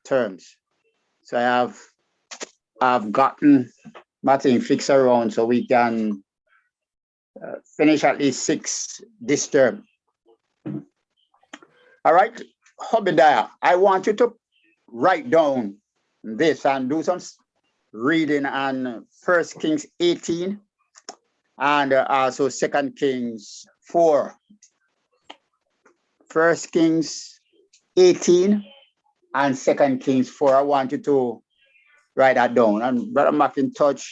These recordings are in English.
terms. So I've gotten my thing fixed around so we can finish at least 6 this term. All right, Obadiah, I want you to write down this and do some reading on 1 Kings 18 and also 2 Kings 4. 1 Kings 18 and 2 Kings 4. I want you to write that down. And Brother McIntosh,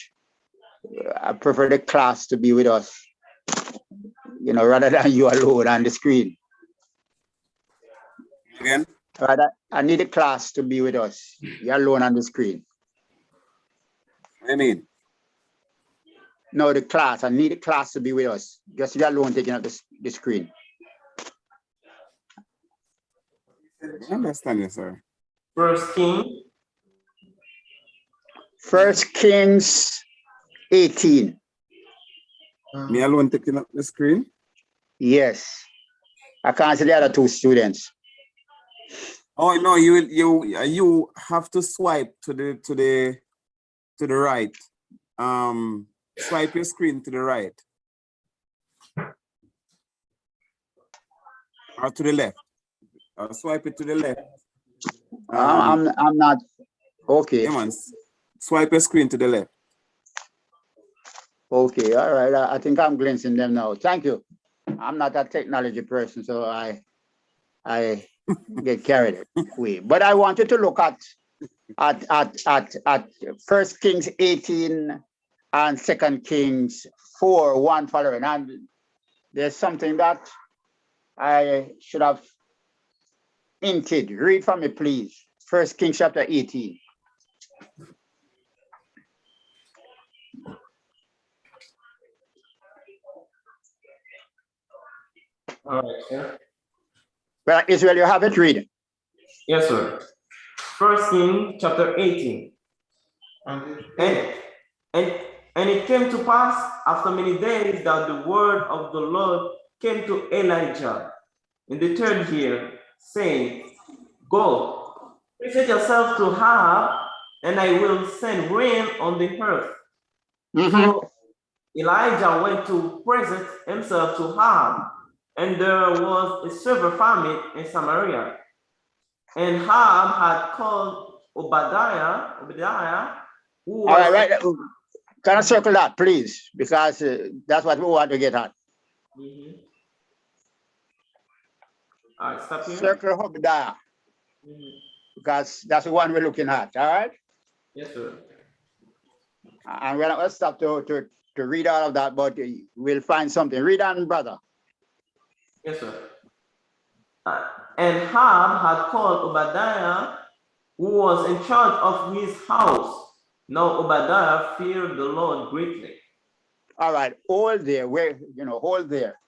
I prefer the class to be with us, rather than you alone on the screen. Again? I need the class to be with us. You're alone on the screen. What do you mean? No, the class. I need the class to be with us. Just you alone taking up the screen. I understand you, sir. 1 Kings 18. Me alone taking up the screen? Yes. I can't see the other 2 students. Oh no, you have to swipe to the right. Swipe your screen to the right. Or to the left. Swipe it to the left. I'm not okay. Come on. Swipe your screen to the left. Okay, all right. I think I'm glimpsing them now. Thank you. I'm not a technology person, so I get carried away. But I want you to look at 1 Kings 18 and 2 Kings 4, 1 following. And there's something that I should have hinted. Read for me, please. 1 Kings chapter 18. All right, sir. Well, Israel, you have it. Read. Yes, sir. 1 Kings chapter 18. And it came to pass after many days that the word of the Lord came to Elijah in the 3rd year, saying, Go, present yourself to Ahab, and I will send rain on the earth. So Elijah went to present himself to Ahab, and there was a severe famine in Samaria. And Ahab had called Obadiah, who was... All right. Can I circle that, please? Because that's what we want to get at. All right, stop here. Circle Obadiah. Because that's the one we're looking at, all right? Yes, sir. And we're not going to stop to read all of that, but we'll find something. Read on, brother. Yes, sir. And Ahab had called Obadiah, who was in charge of his house. Now Obadiah feared the Lord greatly. All right, hold there. Hold there.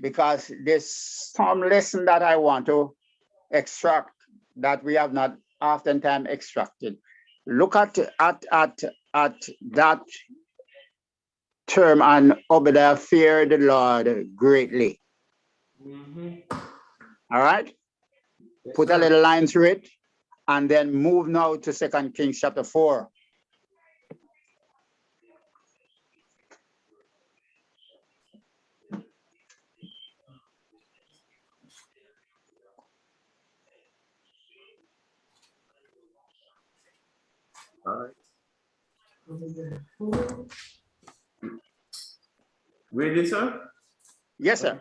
Because there's some lesson that I want to extract that we have not oftentimes extracted. Look at that term, and Obadiah feared the Lord greatly. All right? Yes, put sir. a little line through it, and then move now to 2 Kings chapter 4. All right. Read it, sir? Yes, sir.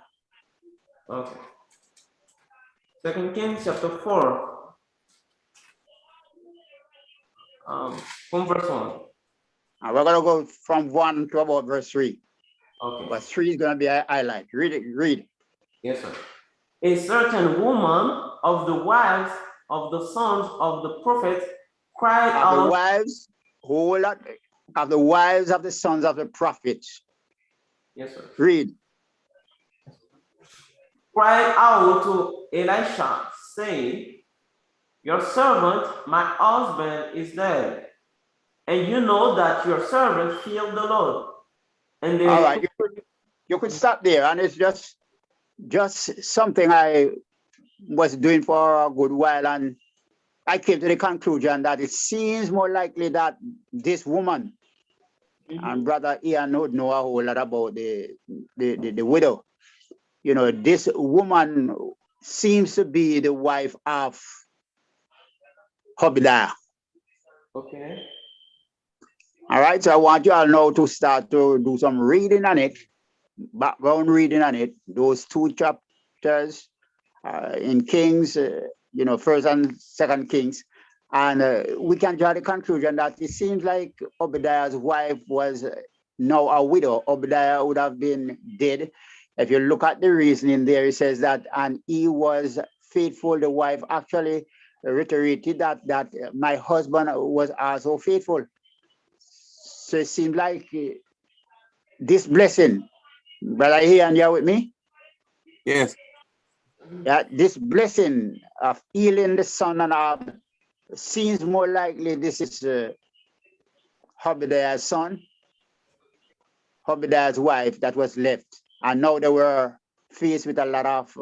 Okay. 2 Kings chapter 4. From verse 1. And we're going to go from 1 to about verse 3. Okay. But 3 is going to be a highlight. Read it. Read. Yes, sir. A certain woman of the wives of the sons of the prophets cried Of out. the wives, hold on. Of the wives of the sons of the prophets. Yes, sir. Read. Cried out to Elisha, saying, Your servant, my husband, is dead, and you know that your servant feared the Lord. And they... All right, you could stop there, and it's just something I was doing for a good while, and I came to the conclusion that it seems more likely that this woman, and Brother Ian would know a whole lot about the widow. You know, this woman seems to be the wife of Obadiah. Okay. All right, so I want you all now to start to do some reading on it, background reading on it. Those 2 chapters in Kings, you know, First and Second Kings, and we can draw the conclusion that it seems like Obadiah's wife was now a widow. Obadiah would have been dead. If you look at the reasoning there, it says that, and he was faithful. The wife actually reiterated that my husband was also faithful. So it seems like this blessing, brother, here and you're with me? Yes. Yeah, this blessing of healing the son and of seems more likely this is Obadiah's son, Obadiah's wife that was left. And now they were faced with a lot of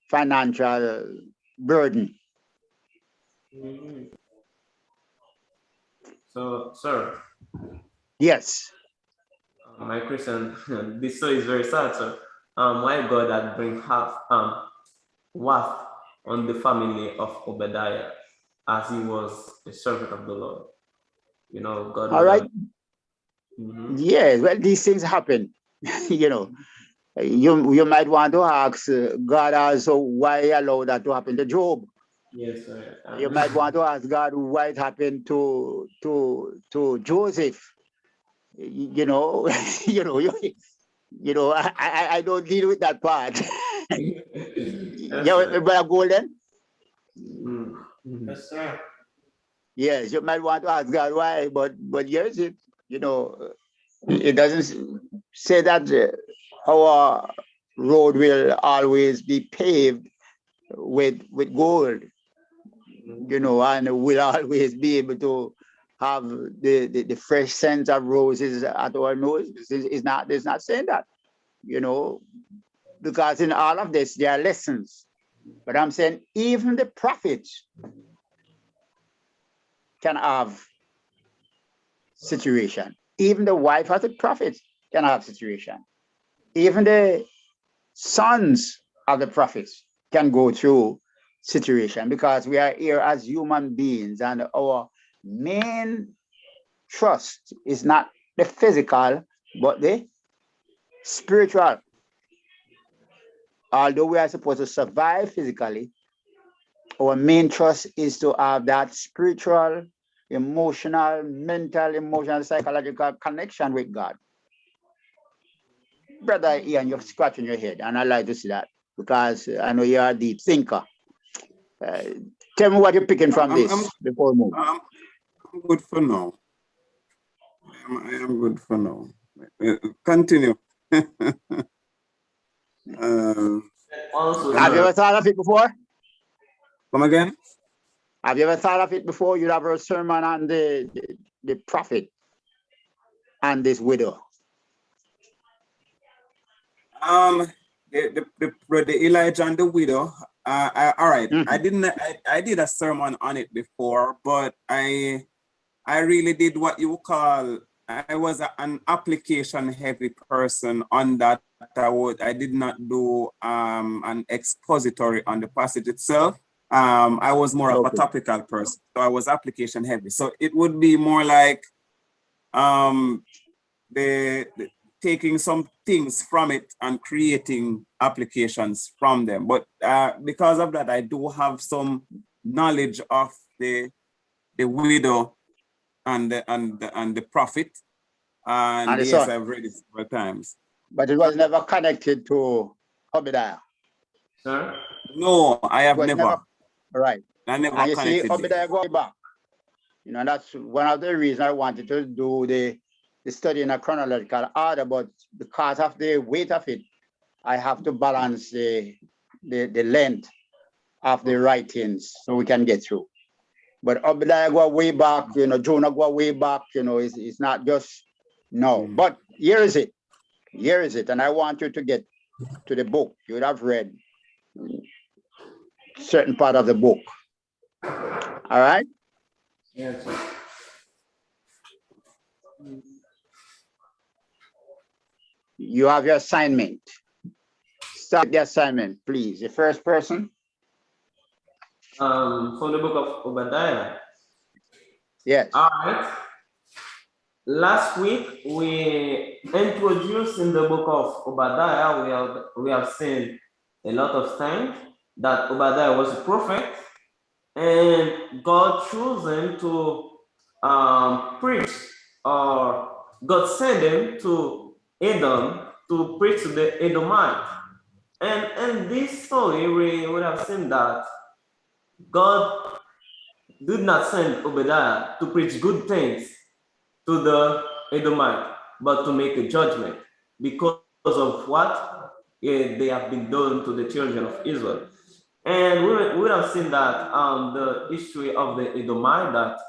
financial burden. So, sir. Yes. My Christian, this story is very sad, sir. Why God had bring wrath on the family of Obadiah as he was a servant of the Lord. You know, God. All right. Yes, well, these things happen. You know, you might want to ask God also why allow that to happen to Job. Yes, sir. You might want to ask God why it happened to Joseph. You know, I don't deal with that part. Yeah, Brother Golden. Yes, sir. Yes, you might want to ask God why, but here's it. You know, it doesn't say that our road will always be paved with gold. You know, and we'll always be able to have the fresh scent of roses at our nose. It's not saying that, you know, because in all of this there are lessons. But I'm saying even the prophets can have situation. Even the wife of the prophet can have situation. Even the sons of the prophets can go through situation, because we are here as human beings and our main trust is not the physical but the spiritual. Although we are supposed to survive physically, our main trust is to have that spiritual, emotional, psychological connection with God. Brother Ian, you're scratching your head, and I like to see that because I know you're a deep thinker. Tell me what you're picking from this before we move. I'm good for now. I am good for now. Continue. Also, have you ever thought of it before? Come again? Have you ever thought of it before? You'd have heard a sermon on the prophet and this widow. The Elijah and the widow. All right. I did a sermon on it before, but I really did what you call. I was an application heavy person on that. I did not do an expository on the passage itself. I was more of a topical person, so I was application heavy. So it would be more like the taking some things from it and creating applications from them. But because of that, I do have some knowledge of the widow and the prophet. And yes, I've read it several times. But it was never connected to Obadiah. Sir? No, I have never. Right. I never and you connected see, Obadiah go back. You know, that's one of the reasons I wanted to do the study in a chronological order, but because of the weight of it, I have to balance the length of the writings so we can get through. But Obadiah go way back, you know, Jonah go way back, you know, it's not just no. But here is it. Here is it. And I want you to get to the book. You would have read certain part of the book. All right. Yes, sir. You have your assignment. Start the assignment, please. The first person. From the book of Obadiah. Yes. All right. Last week we introduced in the book of Obadiah. We have seen a lot of things that Obadiah was a prophet, and God chose him to preach, or God sent him to Edom to preach to the Edomite. And in this story, we would have seen that God did not send Obadiah to preach good things to the Edomite, but to make a judgment because of what they have been done to the children of Israel. And we have seen that the history of the Edomite, that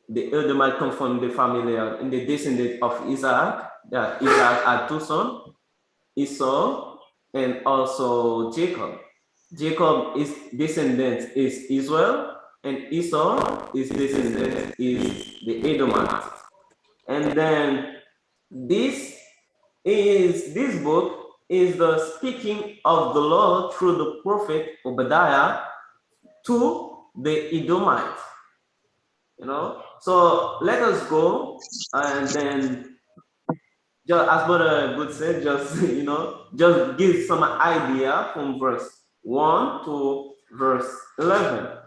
the Edomite come from the family in the descendant of Isaac, that Isaac had two sons, Esau and also Jacob. Jacob is descendant is Israel, and Esau is descendant is the Edomites. And then this book is the speaking of the Lord through the prophet Obadiah to the Edomites. So let us go, and then just as Brother Good said, just just give some idea from verse 1 to verse 11.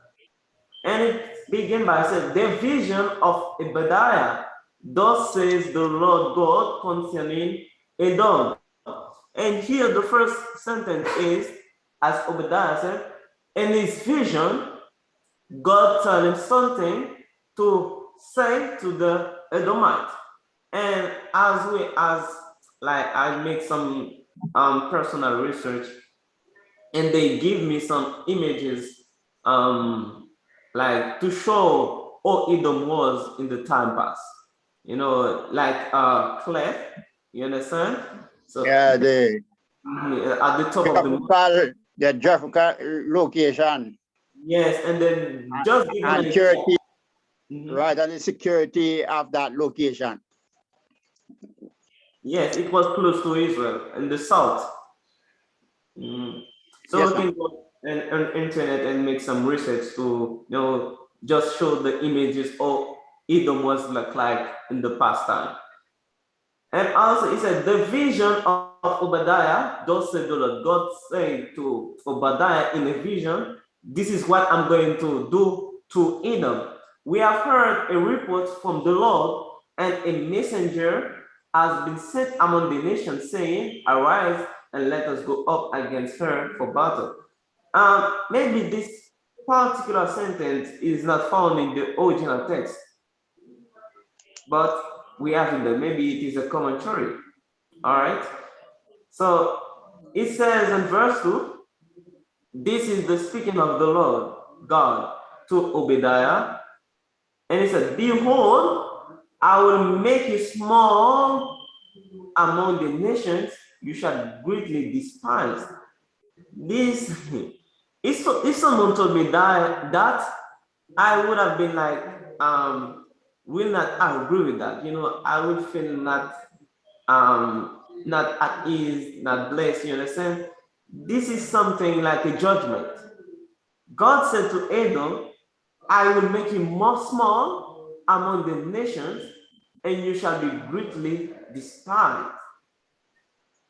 And it begins by saying, the vision of Obadiah. Thus says the Lord God concerning Edom. And here the first sentence is, as Obadiah said, in his vision, God told him something to say to the Edomite. And I make some personal research, and they give me some images like to show how Edom was in the time past. Like clef, you understand? So Yeah, the at the top of the geographical location. Yes, and then just give and an security, idea. right, and the security of that location. Yes, it was close to Israel in the south. So Yes, we can go on internet and make some research to just show the images of Edom was like in the past time. And also it said the vision of Obadiah, thus said the Lord. God said to Obadiah in a vision, this is what I'm going to do to Edom. We have heard a report from the Lord, and a messenger has been sent among the nations, saying, arise and let us go up against her for battle. Maybe this particular sentence is not found in the original text, but we have in there. Maybe it is a commentary. All right. So it says in verse 2, this is the speaking of the Lord God to Obadiah. And he said, behold, I will make you small among the nations, you shall greatly despise. This, if someone told me that I would have been like, will not agree with that. I would feel not at ease, not blessed, you understand? This is something like a judgment. God said to Edom, I will make you more small among the nations, and you shall be greatly despised.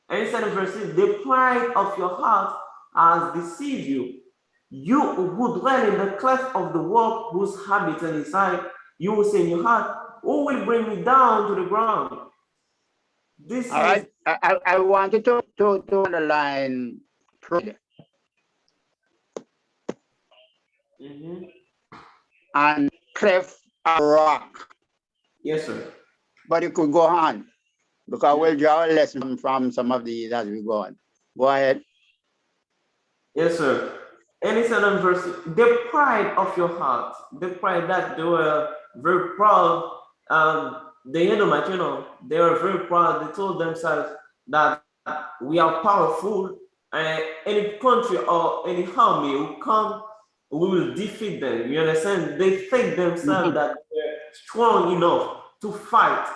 And he said in verse 6, the pride of your heart has deceived you. You who dwell in the cleft of the rock, whose habitant is high, you will say in your heart, who will bring me down to the ground? This all right. I wanted to underline pride and cleft a rock. Yes, sir. But you could go on because we'll draw a lesson from some of these as we go on. Go ahead. Yes, sir. And it's an verse, the pride of your heart, the pride that they were very proud. The Edomite, they were very proud. They told themselves that we are powerful, and any country or any army will come we will defeat them. You understand? They think themselves that they're strong enough to fight.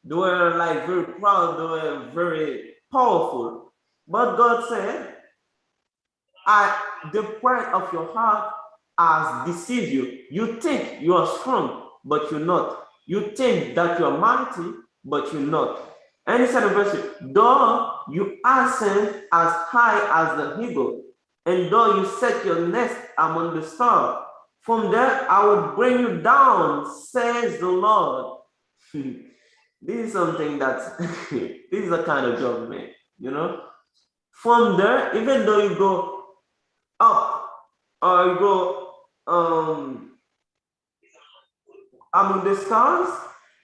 They were like very proud, they were very powerful. But God said, the pride of your heart has deceived you. You think you are strong, but you're not. You think that you're mighty, but you're not. And he said in verse 3, though you ascend as high as the eagle, and though you set your nest among the stars, from there I will bring you down, says the Lord. This is something that, this is a kind of judgment, you know. From there, even though you go up or you go among the stars,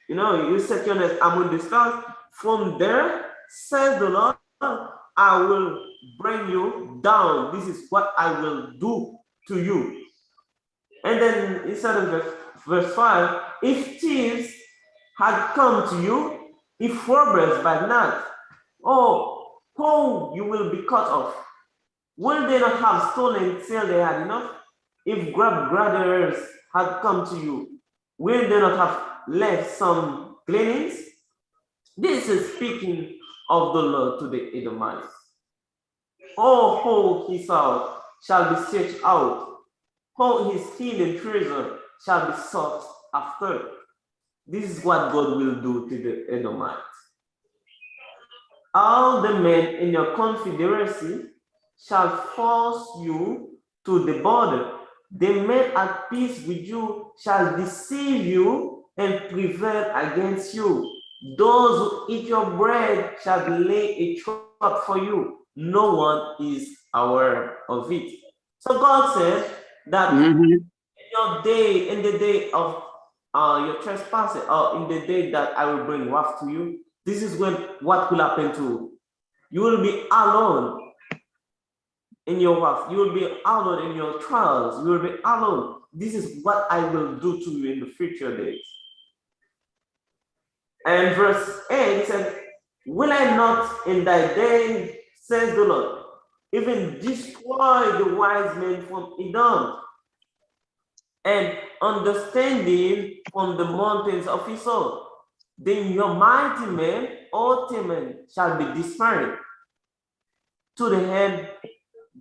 you know, you set your nest among the stars. From there, says the Lord, I will bring you down. This is what I will do to you. And then he said in verse 5, if thieves had come to you, if robbers by night, oh, how you will be cut off. Will they not have stolen till they had enough? If gatherers had come to you, will they not have left some gleanings? This is speaking of the Lord to the Edomites. All his house shall be searched out. All his hidden treasure shall be sought after. This is what God will do to the Edomites. All the men in your confederacy shall force you to the border. The men at peace with you shall deceive you and prevail against you. Those who eat your bread shall lay a trap for you. No one is aware of it. So God said that in the day of your trespassing, or in the day that I will bring wrath to you, this is what will happen to you. You will be alone in your wrath. You will be alone in your trials. You will be alone. This is what I will do to you in the future days. And verse 8 said, will I not in thy day, says the Lord, even destroy the wise men from Edom, and understanding from the mountains of Esau? Then your mighty men, O Timon, shall be dismayed, to the end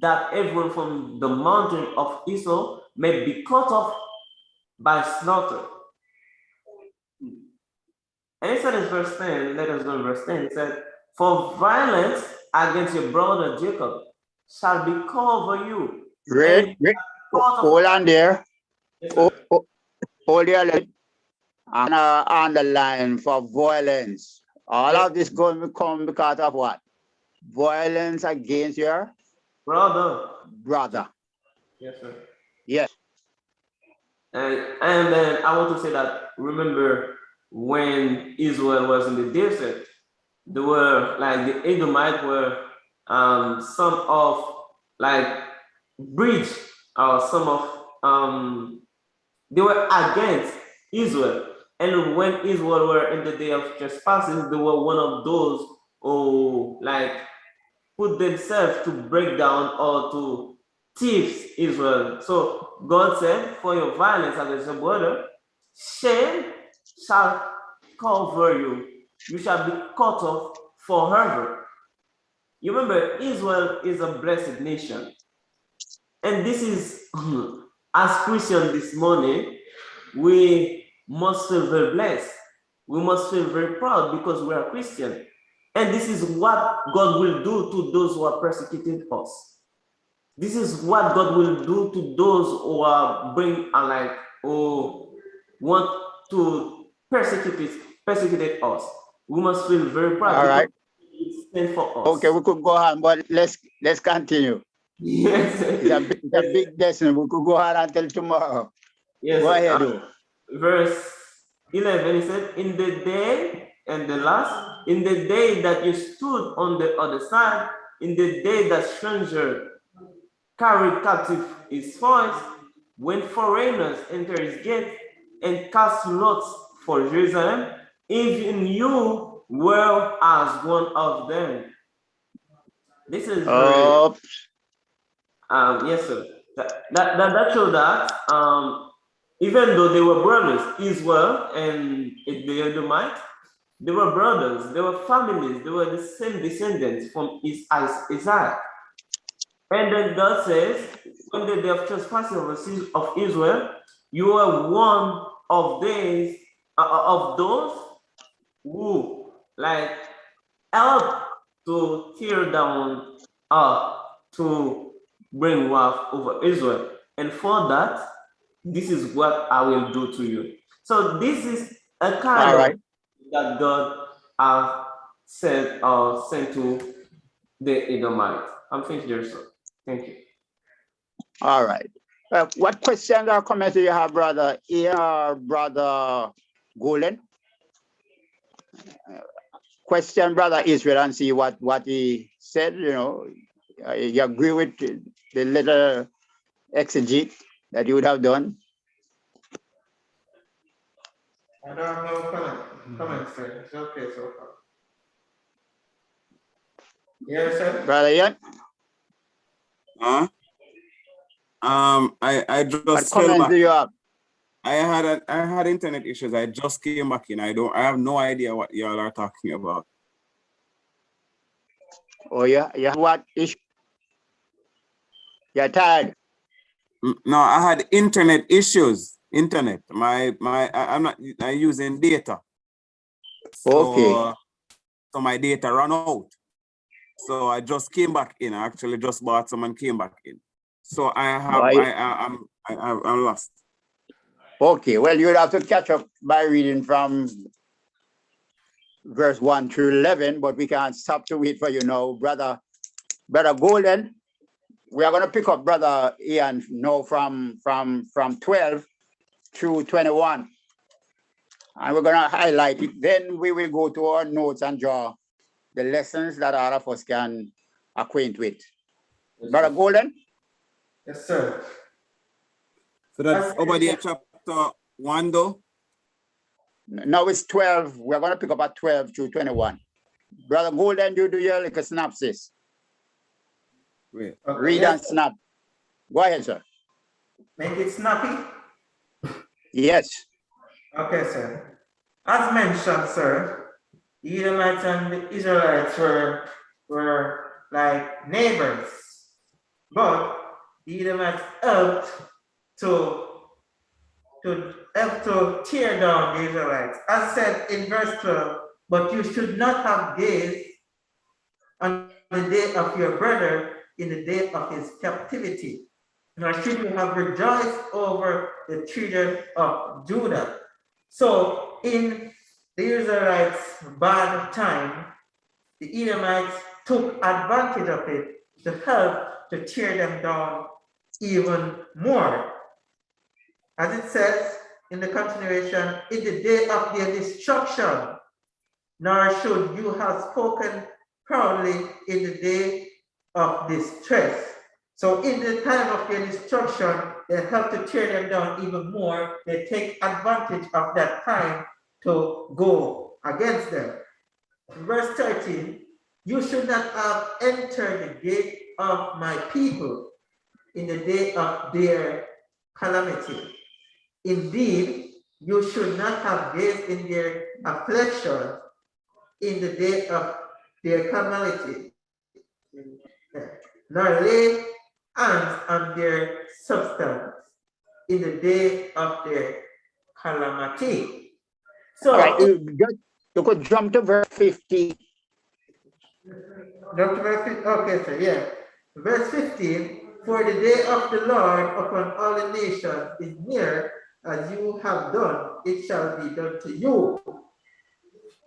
that everyone from the mountain of Esau may be cut off by slaughter. And it said in verse 10, let us go in verse 10, it said, for violence against your brother Jacob shall be called over you. Hold on there. Yes, hold there. And underline for violence. All of this going to come because of what? Violence against your brother. Yes, sir. Yes. And then I want to say that, remember when Israel was in the desert, they were like the Edomites were some of like bridge or some of they were against Israel. And when Israel were in the day of trespassing, they were one of those who like put themselves to break down or to thief Israel. So God said, for your violence against your brother, shame shall cover you. You shall be cut off forever. You remember, Israel is a blessed nation. And this is, as Christians this morning, we must feel very blessed. We must feel very proud because we are Christian. And this is what God will do to those who are persecuting us. This is what God will do to those who are who want to persecute us. We must feel very proud. All right. It's stand for us. Okay, we could go on, but let's continue. Yes. It's a big lesson. We could go on until tomorrow. Yes. Go ahead. Verse 11, he said, in the day that you stood on the other side, in the day that stranger carried captive his voice, when foreigners enter his gate and cast lots for Jerusalem, even you were as one of them. This is very, yes, sir. That shows that even though they were brothers, Israel and the Edomite, they were brothers, they were families, they were the same descendants from Isaac. And then God says, when the day of trespassing of Israel, you are one of these of those who like help to tear down to bring wrath over Israel. And for that, this is what I will do to you. So this is a kind of that God has sent to the Edomites. I'm finished there, sir. Thank you. All right. What questions or comments do you have, brother Ian or brother Golden? Question brother Israel and see what he said. You know, you agree with the little exegete that you would have done? I don't have no comments, sir. It's okay so far. Yes, sir. Brother Ian? I just what comments do you have? I had internet issues. I just came back in. I have no idea what y'all are talking about. Oh yeah, what issue? You're tired? No, I had internet issues. Internet. I'm using data. So, okay. So my data ran out. So I just came back in. I actually just bought some and came back in. So I'm lost. Okay, well, you'll have to catch up by reading from verse 1 through 11, but we can't stop to wait for you now, brother Golden. We are going to pick up brother Ian now from 12 through 21, and we're going to highlight it. Then we will go to our notes and draw the lessons that all of us can acquaint with. Yes, brother Golden. Yes, sir. So that's Obadiah chapter 1, though? Now it's 12. We're going to pick up at 12 through 21. Brother Golden, you do your little synopsis. Wait. Okay. Read and snap. Go ahead, sir. Make it snappy? Yes. Okay, sir. As mentioned, sir, the Edomites and the Israelites were like neighbors. But the Edomites helped to tear down the Israelites. As said in verse 12, but you should not have gazed on the day of your brother in the day of his captivity, nor should you have rejoiced over the children of Judah. So in the Israelites' bad time, the Edomites took advantage of it to help to tear them down even more. As it says in the continuation, in the day of their destruction, nor should you have spoken proudly in the day of distress. So in the time of their destruction, they help to tear them down even more. They take advantage of that time to go against them. In verse 13, you should not have entered the gate of my people in the day of their calamity. Indeed, you should not have gazed in their affliction in the day of their calamity, nor lay hands on their substance in the day of their calamity. So, all right, you could jump to verse 15. Jump to verse 15. Okay, sir, yeah. Verse 15, for the day of the Lord upon all the nations is near, as you have done, it shall be done to you.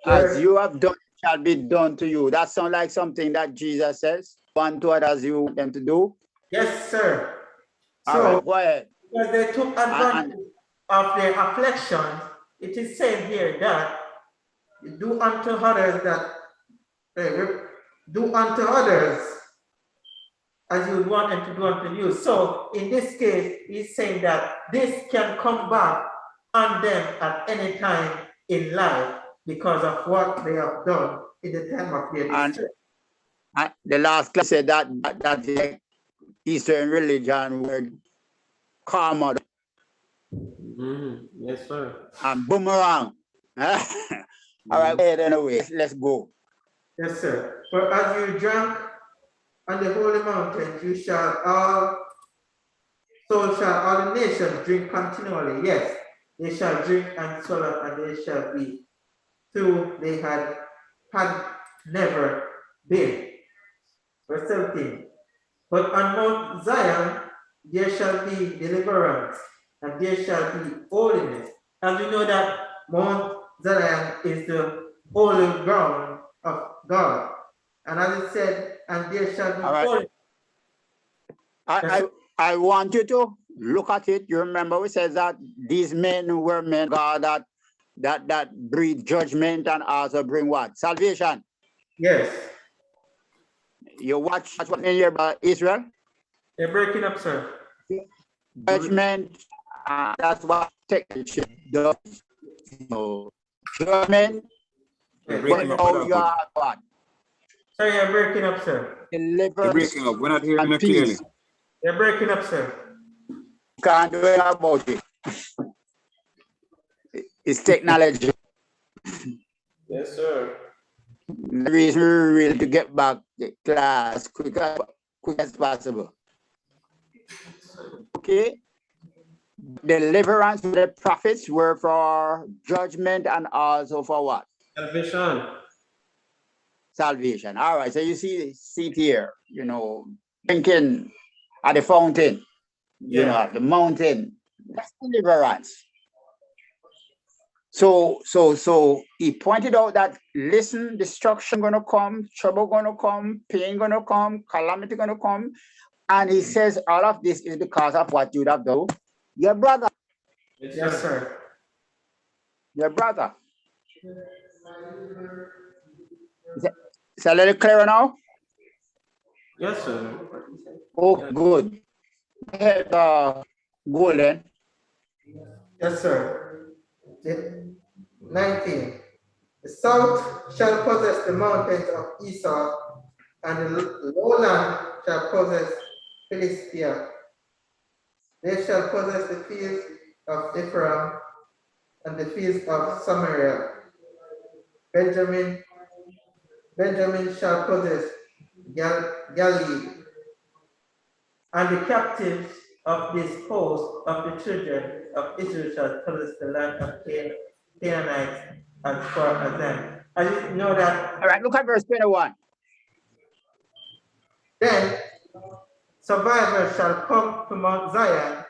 As you have done, it shall be done to you. That sounds like something that Jesus says. One to others you want them to do. Yes, sir. All right, go ahead. Because they took advantage of their afflictions, it is said here that you do unto others as you would want them to do unto you. So in this case, he's saying that this can come back on them at any time in life because of what they have done in the time of their distress. And the last class said that Eastern religion word karma Yes, sir. and boomerang. All right, anyway, let's go. Yes, sir. For as you drank on the holy mountain, so shall all the nations drink continually. Yes, they shall drink and swallow, and they shall be till they had never been. Verse 17. But on Mount Zion there shall be deliverance, and there shall be holiness. And we know that Mount Zion is the holy ground of God. And as it said, and there shall be All right. holiness. I want you to look at it. You remember we said that these men were men of God that breed judgment and also bring what? Salvation. Yes. You watch what in here about Israel? They're breaking up, sir. Judgment, that's what technology does. You know, judgment, You're but breaking up. now you are what? Sorry, you're breaking up, sir. Deliverance. You're breaking up. We're not hearing and you clearly. peace. You're breaking up, sir. Can't do anything about it. It's technology. Yes, sir. The reason we really to get back to class quick as possible. Okay. Deliverance to the prophets were for judgment and also for what? Salvation. Salvation. All right. So you see it here, you know, drinking at the fountain, you know, at the mountain. That's deliverance. So he pointed out that listen, destruction gonna come, trouble gonna come, pain gonna come, calamity gonna come. And he says all of this is because of what you'd have done. Your brother. Yes, sir. Your brother. Is that a little clearer now? Yes, sir. Oh, good. Go then. Yes, sir. 19. The south shall possess the mountains of Esau, and the lowland shall possess Philistia. They shall possess the fields of Ephraim and the fields of Samaria. Benjamin shall possess Galilee, and the captives of this host of the children of Israel shall possess the land of Canaanites as far as them. I didn't know that. All right, look at verse 21. Then survivors shall come to Mount Zion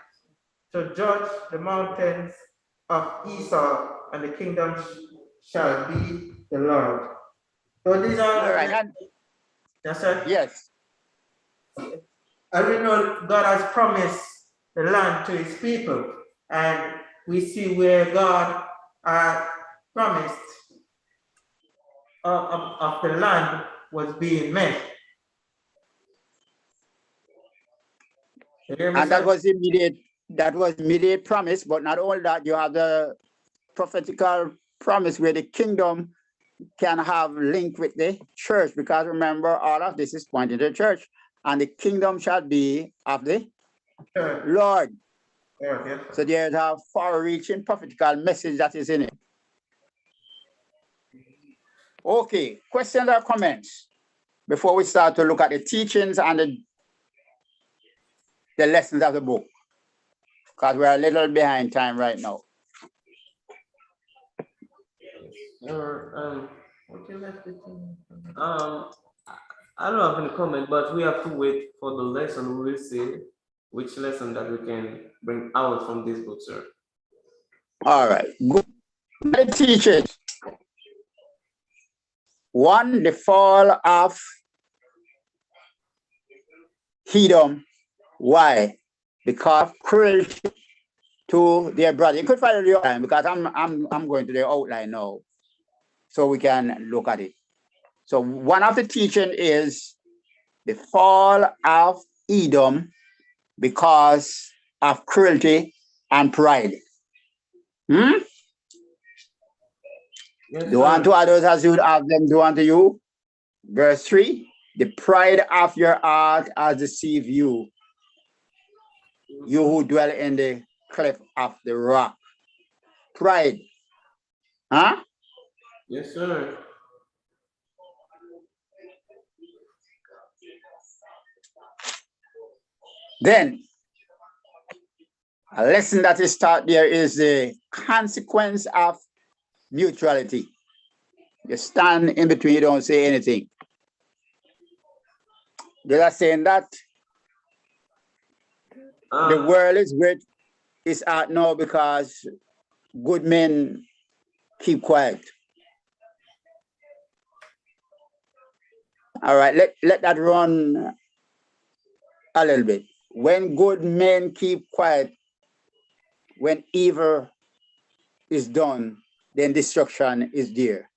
to judge the mountains of Esau, and the kingdom shall be the Lord. So these are all right. Yes, sir. Yes. And we know God has promised the land to his people, and we see where God promised of the land was being met. And that was immediate promise, but not only that, you have the prophetical promise where the kingdom can have link with the church, because remember, all of this is pointing to the church, and the kingdom shall be of the Lord. Yeah. So there's a far-reaching prophetical message that is in it. Okay, questions or comments before we start to look at the teachings and the lessons of the book, because we're a little behind time right now. I don't have any comment, but we have to wait for the lesson. We will see which lesson that we can bring out from this book, sir. All right, good. The teachers. One, the fall of Edom. Why? Because of cruelty to their brother. You could follow the outline, because I'm going to the outline now, so we can look at it. So one of the teaching is the fall of Edom because of cruelty and pride. Yes, do unto others as you would have them do unto you. Verse 3, the pride of your heart has deceived you. you who dwell in the cleft of the rock. Pride. Huh? Yes, sir. Then a lesson that is taught there is the consequence of neutrality. You stand in between, you don't say anything. They are saying that the world is great, is out now because good men keep quiet. All right, let that run a little bit. When good men keep quiet, when evil is done, then destruction is there.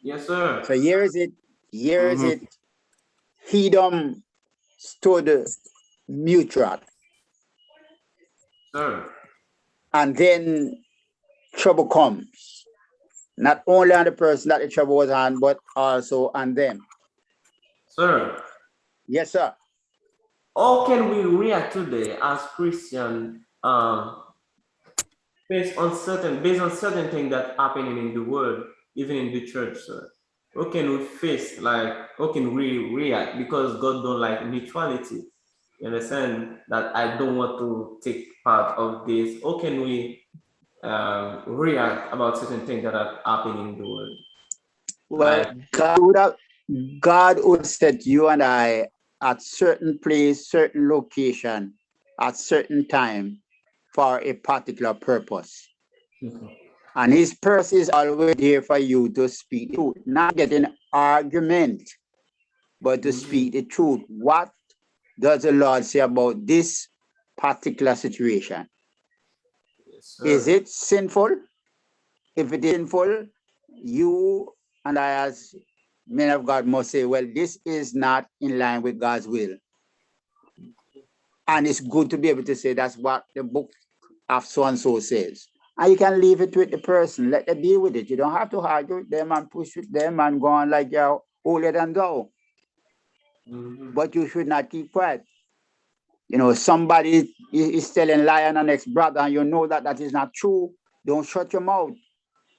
Yes, sir. So here is it. Here is it. Edom stood neutral. Sir. And then trouble comes. Not only on the person that the trouble was on, but also on them. Sir. Yes, sir. How can we react today as Christian based on certain things that happening in the world, even in the church, sir? How can we face, like, how can we react? Because God don't like neutrality. You understand that I don't want to take part of this. How can we react about certain things that are happening in the world? Well, God would set you and I at certain place, certain location, at certain time for a particular purpose. And his purpose is always there for you to speak the truth, not get an argument, but to speak the truth. What does the Lord say about this particular situation? Yes, is it sinful? If it is sinful, you and I as men of God must say, well, this is not in line with God's will. And it's good to be able to say that's what the book of so-and-so says. And you can leave it with the person, let them deal with it. You don't have to argue with them and push with them and go on like you're holier than thou. But you should not keep quiet. You know, somebody is telling lie on the next brother and you know that that is not true. Don't shut your mouth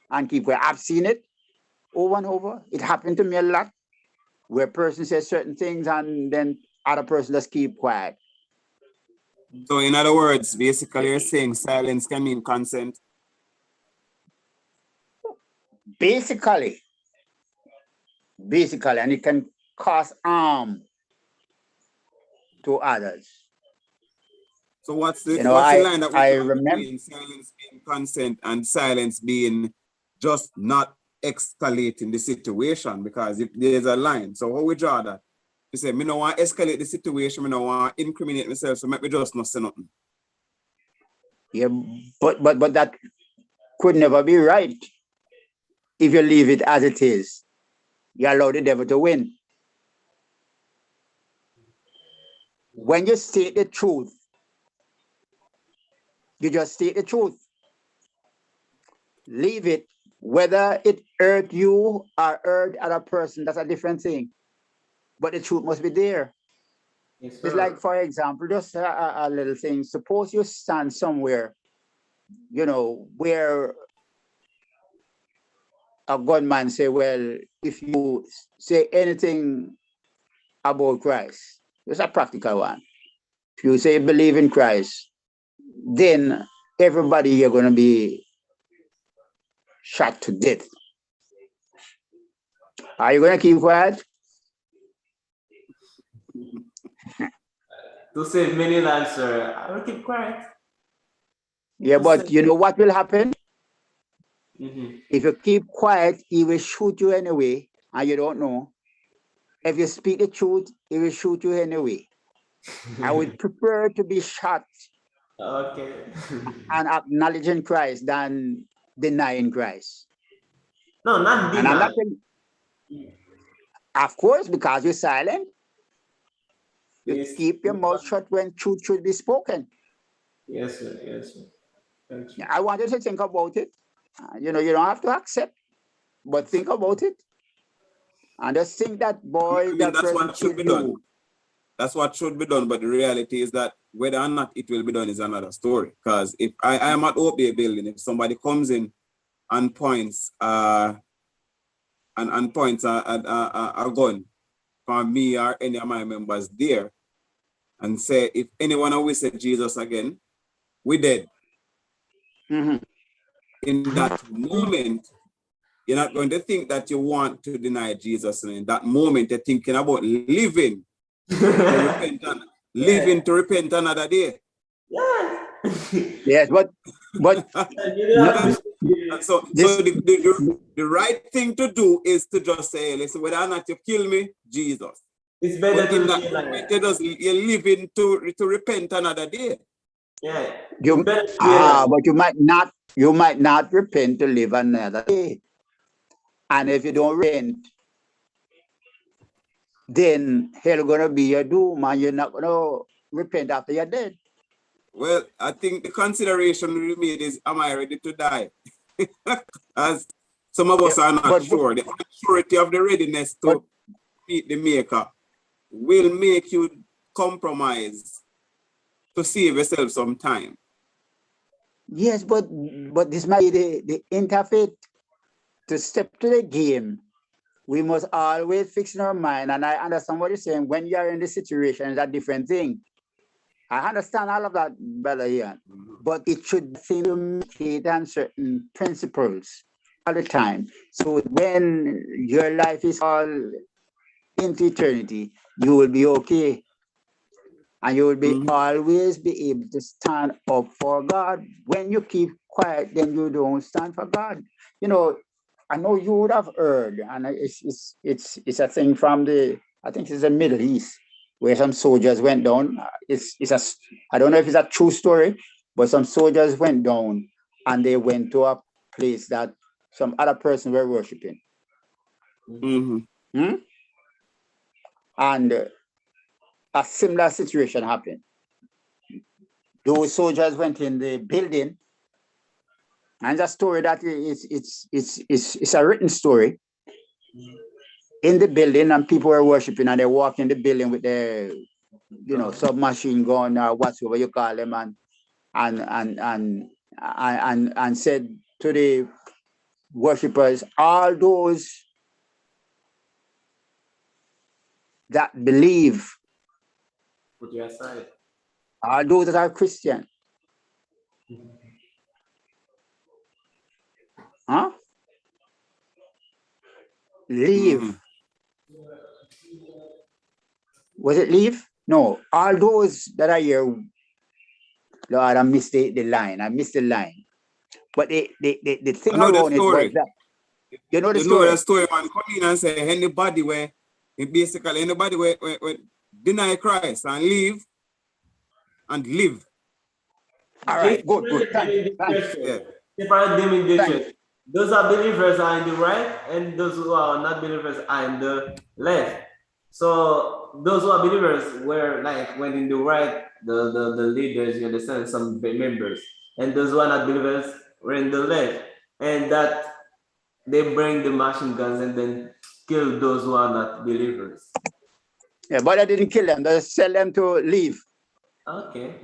and keep quiet. I've seen it over and over. It happened to me a lot where a person says certain things and then other person just keep quiet. So in other words, basically you're saying silence can mean consent? Basically, and it can cause harm to others. So what's the the line that we I draw remember between silence being consent and silence being just not escalating the situation? Because if there's a line, so how we draw that? You say, me no want to escalate the situation, me no want to incriminate myself, so make me just not say nothing. Yeah, but that could never be right. If you leave it as it is, you allow the devil to win. When you state the truth, you just state the truth. Leave it. Whether it hurt you or hurt other person, that's a different thing. But the truth must be there. Yes, it's like, for example, just a little thing. Suppose you stand somewhere, you know, where a gunman say, well, if you say anything about Christ, it's a practical one. If you say believe in Christ, then everybody you're going to be shot to death. Are you going to keep quiet? To save many lives, sir, I will keep quiet. Yeah, but you know what will happen? If you keep quiet, he will shoot you anyway, and you don't know. If you speak the truth, he will shoot you anyway. I would prefer to be shot and acknowledging Christ than denying Christ. No, not denying. And I'm not saying, of course, because you're silent. You keep your mouth shut when truth should be spoken. Yes, sir. Yes, sir. Thank you. I want you to think about it. You know, you don't have to accept, but think about it. And just think that, boy, that's what should be done. That's what should be done. But the reality is that Whether or not it will be done is another story. Because if I am at Oak Bay building, if somebody comes in and points and points a gun for me or any of my members there and say, if anyone will say Jesus again, we dead. In that moment, you're not going to think that you want to deny Jesus. And in that moment, you're thinking about living to repent another day. Yeah. Yes, but So the right thing to do is to just say, listen, whether or not you kill me, Jesus. It's better But to in that be moment, like, you're living to repent another day. yeah. you, It's better to be like, but you might not repent to live another day. And if you don't repent, then hell gonna be your doom, and you're not gonna repent after you're dead. Well, I think the consideration we made is, am I ready to die? As some of us are not sure. The maturity of the readiness to meet the maker will make you compromise to save yourself some time. Yes, but this might be the interfaith to step to the game. We must always fix in our mind, and I understand what you're saying. When you are in this situation, it's a different thing. I understand all of that, Brother Ian, but it should seem to meditate on certain principles all the time. So when your life is all into eternity, you will be okay. And you will be always be able to stand up for God. When you keep quiet, then you don't stand for God. You know, I know you would have heard, and it's a thing from I think it's the Middle East, where some soldiers went down. I don't know if it's a true story, but some soldiers went down and they went to a place that some other person were worshiping. And a similar situation happened. Those soldiers went in the building, and the story that it's a written story. In the building, and people were worshiping, and they walk in the building with their, submachine gun or whatever you call them, and said to the worshippers, all those that believe, put your aside. All those that are Christian, leave. Was it leave? No, all those that are here, Lord, I missed the line. I missed the line. But the thing around it was that, you know the story? You know the story, man. Come in and say, anybody where deny Christ and leave and live. All right, good. Thanks. Yeah. Separate them in the church. Those are believers are in the right, and those who are not believers are in the left. So those who are believers were like when in the right, the leaders, you understand, some members, and those who are not believers were in the left, and that they bring the machine guns and then kill those who are not believers. Yeah, but I didn't kill them. They tell them to leave. Okay.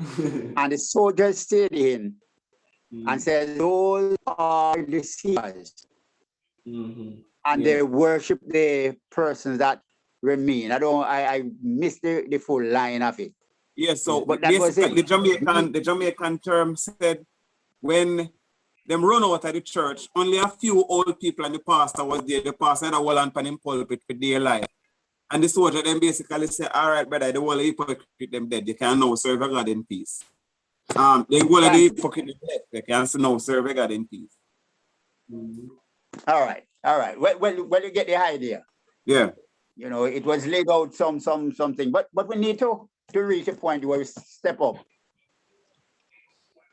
And the soldiers stayed in and said, those are deceivers. And they worship the persons that remain. I missed the full line of it. Yes, so but that was it. The Jamaican term said, when them run out of the church, only a few old people and the pastor was there. The pastor had a wall and pan in pulpit for their life. And the soldier then basically say, all right, brother, the whole hypocrite them dead. You can now serve God in peace. The whole of the hypocrite them dead. You can now serve God in peace. All right. Well, you get the idea. Yeah. You know, it was laid out something, but we need to reach a point where we step up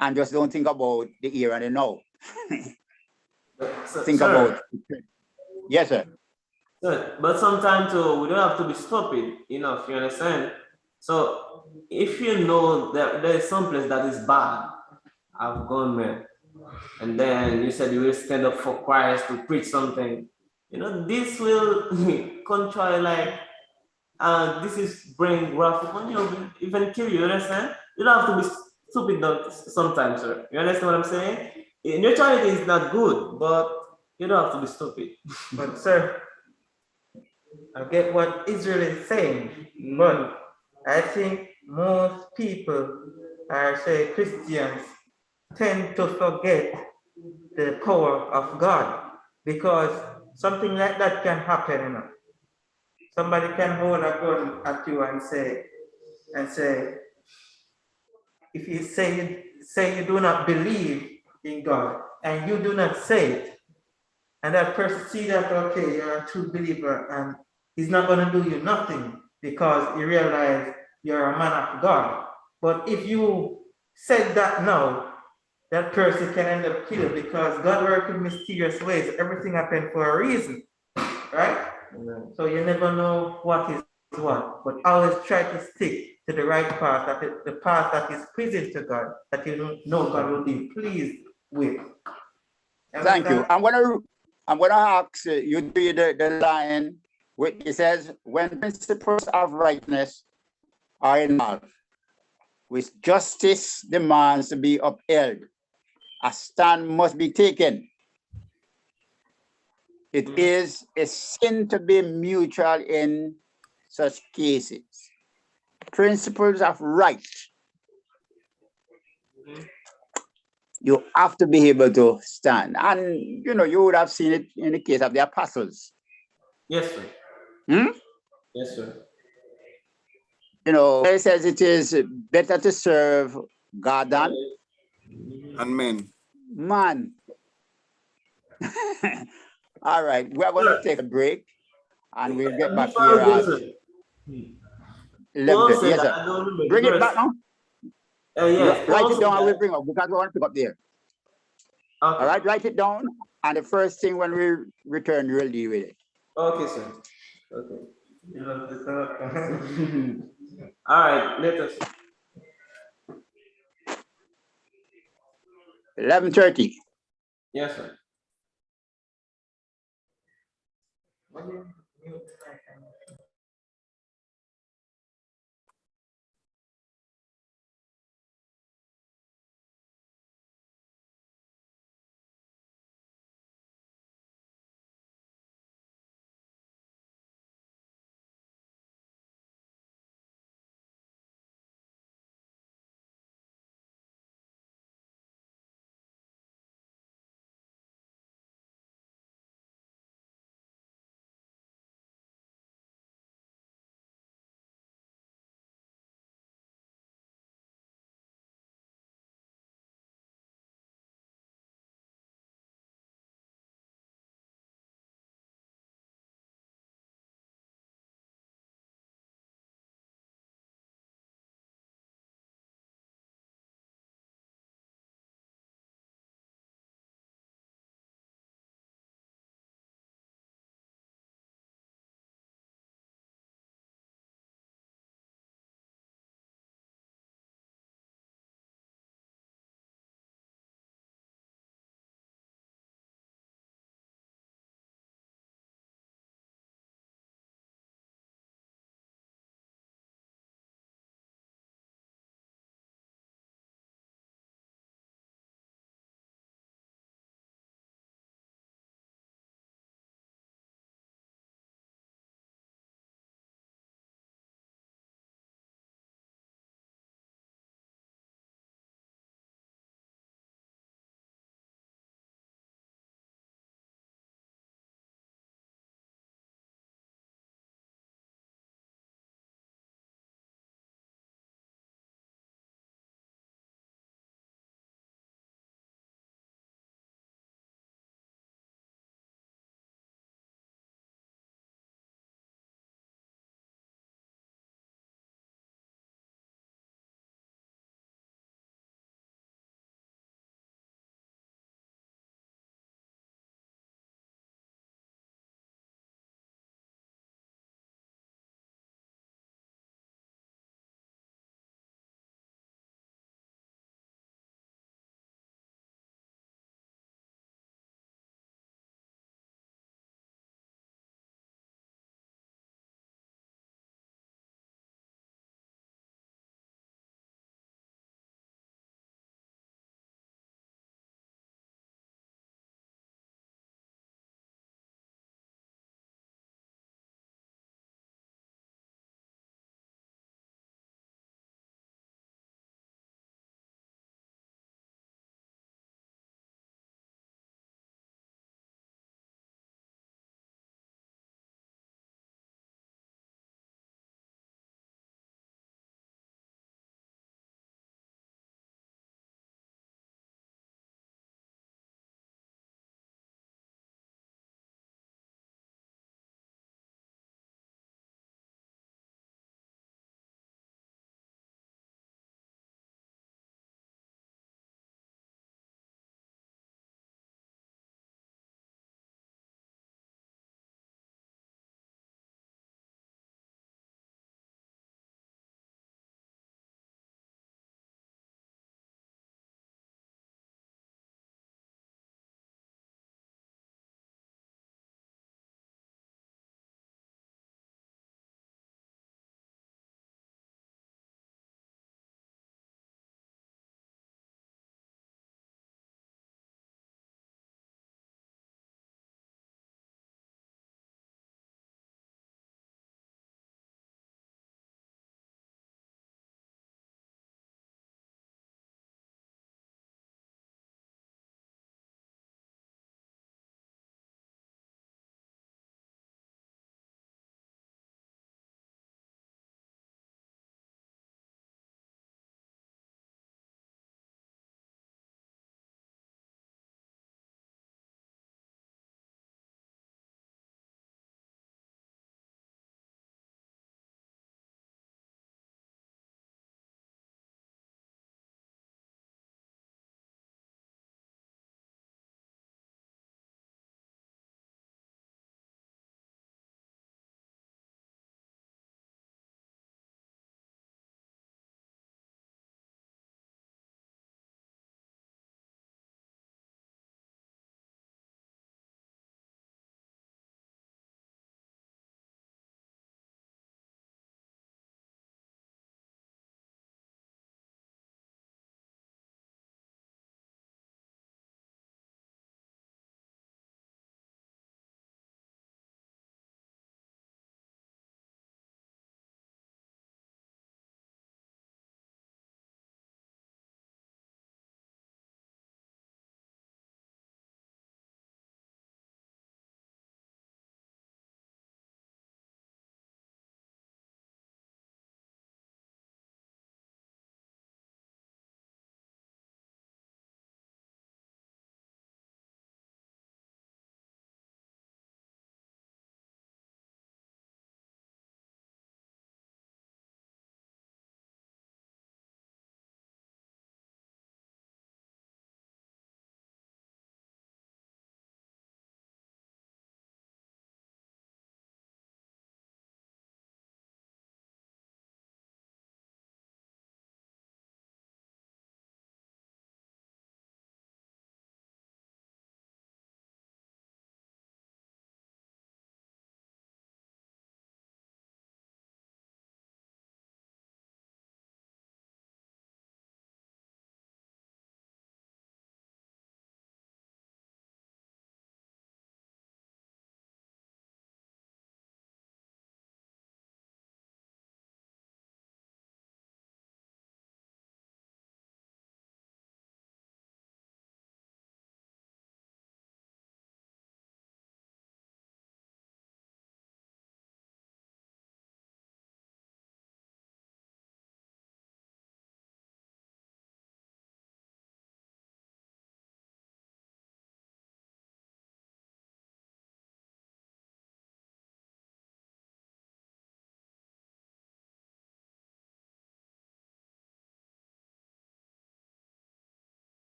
and just don't think about the here and the now. Think about it. Yes, sir. But sometimes too, we don't have to be stupid enough, you understand? So if you know that there is some place that is bad, I've gone there, and then you said you will stand up for Christ to preach something, this will control, like, this is bring wrath upon you, even kill you, understand? You don't have to be stupid sometimes, sir. You understand what I'm saying? Neutrality is not good, but you don't have to be stupid. But sir, I get what Israel is saying, but I think most people, or say Christians, tend to forget the power of God, because something like that can happen, you know. Somebody can hold a gun at you and say, if you say you do not believe in God and you do not say it, and that person see that, okay, you're a true believer, and he's not going to do you nothing because he realize you're a man of God. But if you said that now, that person can end up killed, because God works in mysterious ways. Everything happened for a reason, right? Amen. So you never know what is what, but always try to stick to the right path, the path that is pleasing to God, that you know God will be pleased with. Thank you. I'm gonna ask you to read the line which it says, when principles of rightness are involved, which justice demands to be upheld, a stand must be taken. It is a sin to be mutual in such cases. Principles of right. You have to be able to stand. And you would have seen it in the case of the apostles. Yes, sir. Yes, sir. It says it is better to serve God than And men. man. All right, we're going to take a break and we'll get back here Before we go, at sir, 11:30. Paul said Yes, that sir. I don't remember Bring the it verse. back now. Yes, Write Paul it said down and we'll that. bring up, because we want to pick up there. Okay. All right, write it down. And the first thing when we return, we'll deal with it. Okay, sir. Okay. All right, let us. 11:30. Yes, sir.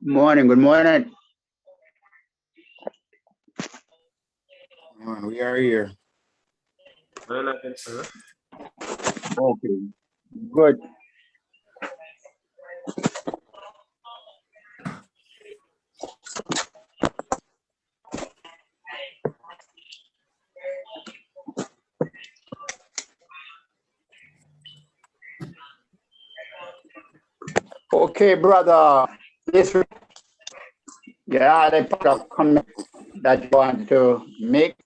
Morning, good morning. We are here. Very nice, sir. Okay, good. Okay, brother. This, yeah, the part of comment that you want to make.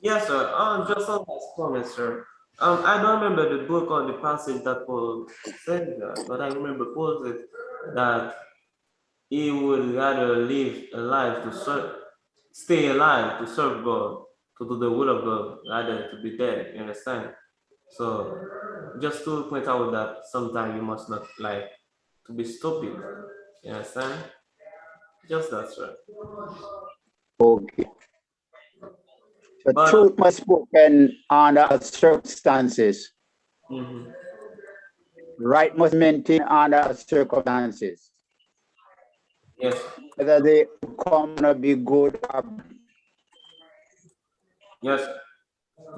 Yes, sir. Just on this comment, sir. I don't remember the book or the passage that Paul said that, but I remember Paul said that he would rather live alive to serve, stay alive to serve God, to do the will of God, rather to be dead. You understand? So, just to point out that sometimes you must not like to be stupid. You understand? Just that's right. Okay. The But truth must be spoken under circumstances. mhm. Right must maintain under circumstances. Yes, Whether they come to be good or yes,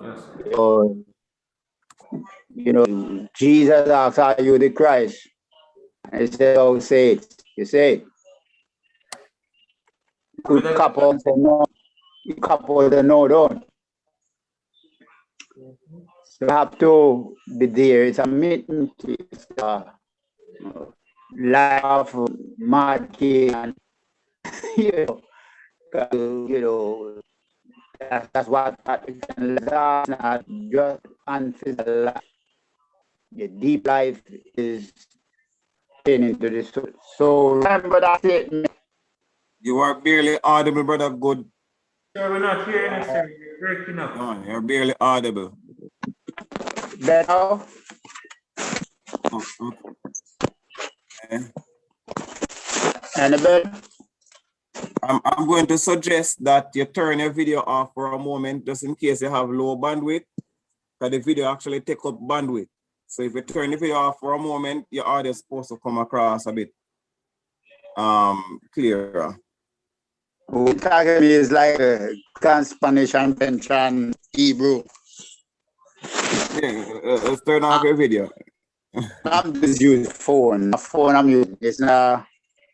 yes, or, Jesus asks, are you the Christ? And he said, oh, say it. You say it. Could everything. couple and say no. You couple the no, don't. So you have to be there. It's a meeting. It's a life of market and you know, you know that's what that's not just unphysical life. The deep life is into the soul. So remember that statement. You are barely audible, brother. Good. Sir, we're not hearing you, sir. You're breaking up. No, you're barely audible. Better. Okay. And a bit. I'm going to suggest that you turn your video off for a moment, just in case you have low bandwidth, because the video actually take up bandwidth. So if you turn the video off for a moment, your audio is supposed to come across a bit clearer. We target is like Spanish and French and Hebrew. Yeah, let's turn off your video. I'm just using phone. A phone I'm using. It's not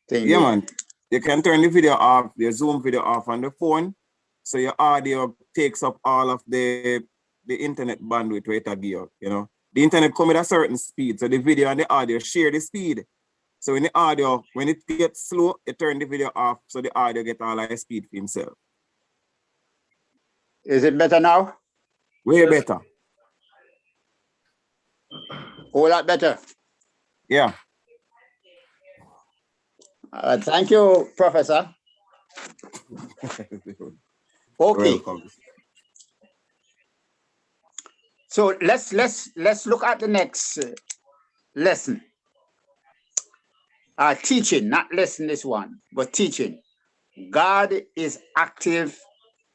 thing. Yeah, man. You can turn the video off, your Zoom video off on the phone, so your audio takes up all of the internet bandwidth rate of you know. The internet come at a certain speed, so the video and the audio share the speed. So in the audio, when it gets slow, you turn the video off, so the audio get all the speed for himself. Is it better now? Way better. Whole lot better. Yeah. Thank you, Professor. Okay. Welcome. So let's look at the next lesson. Teaching, not lesson this one, but teaching. God is active,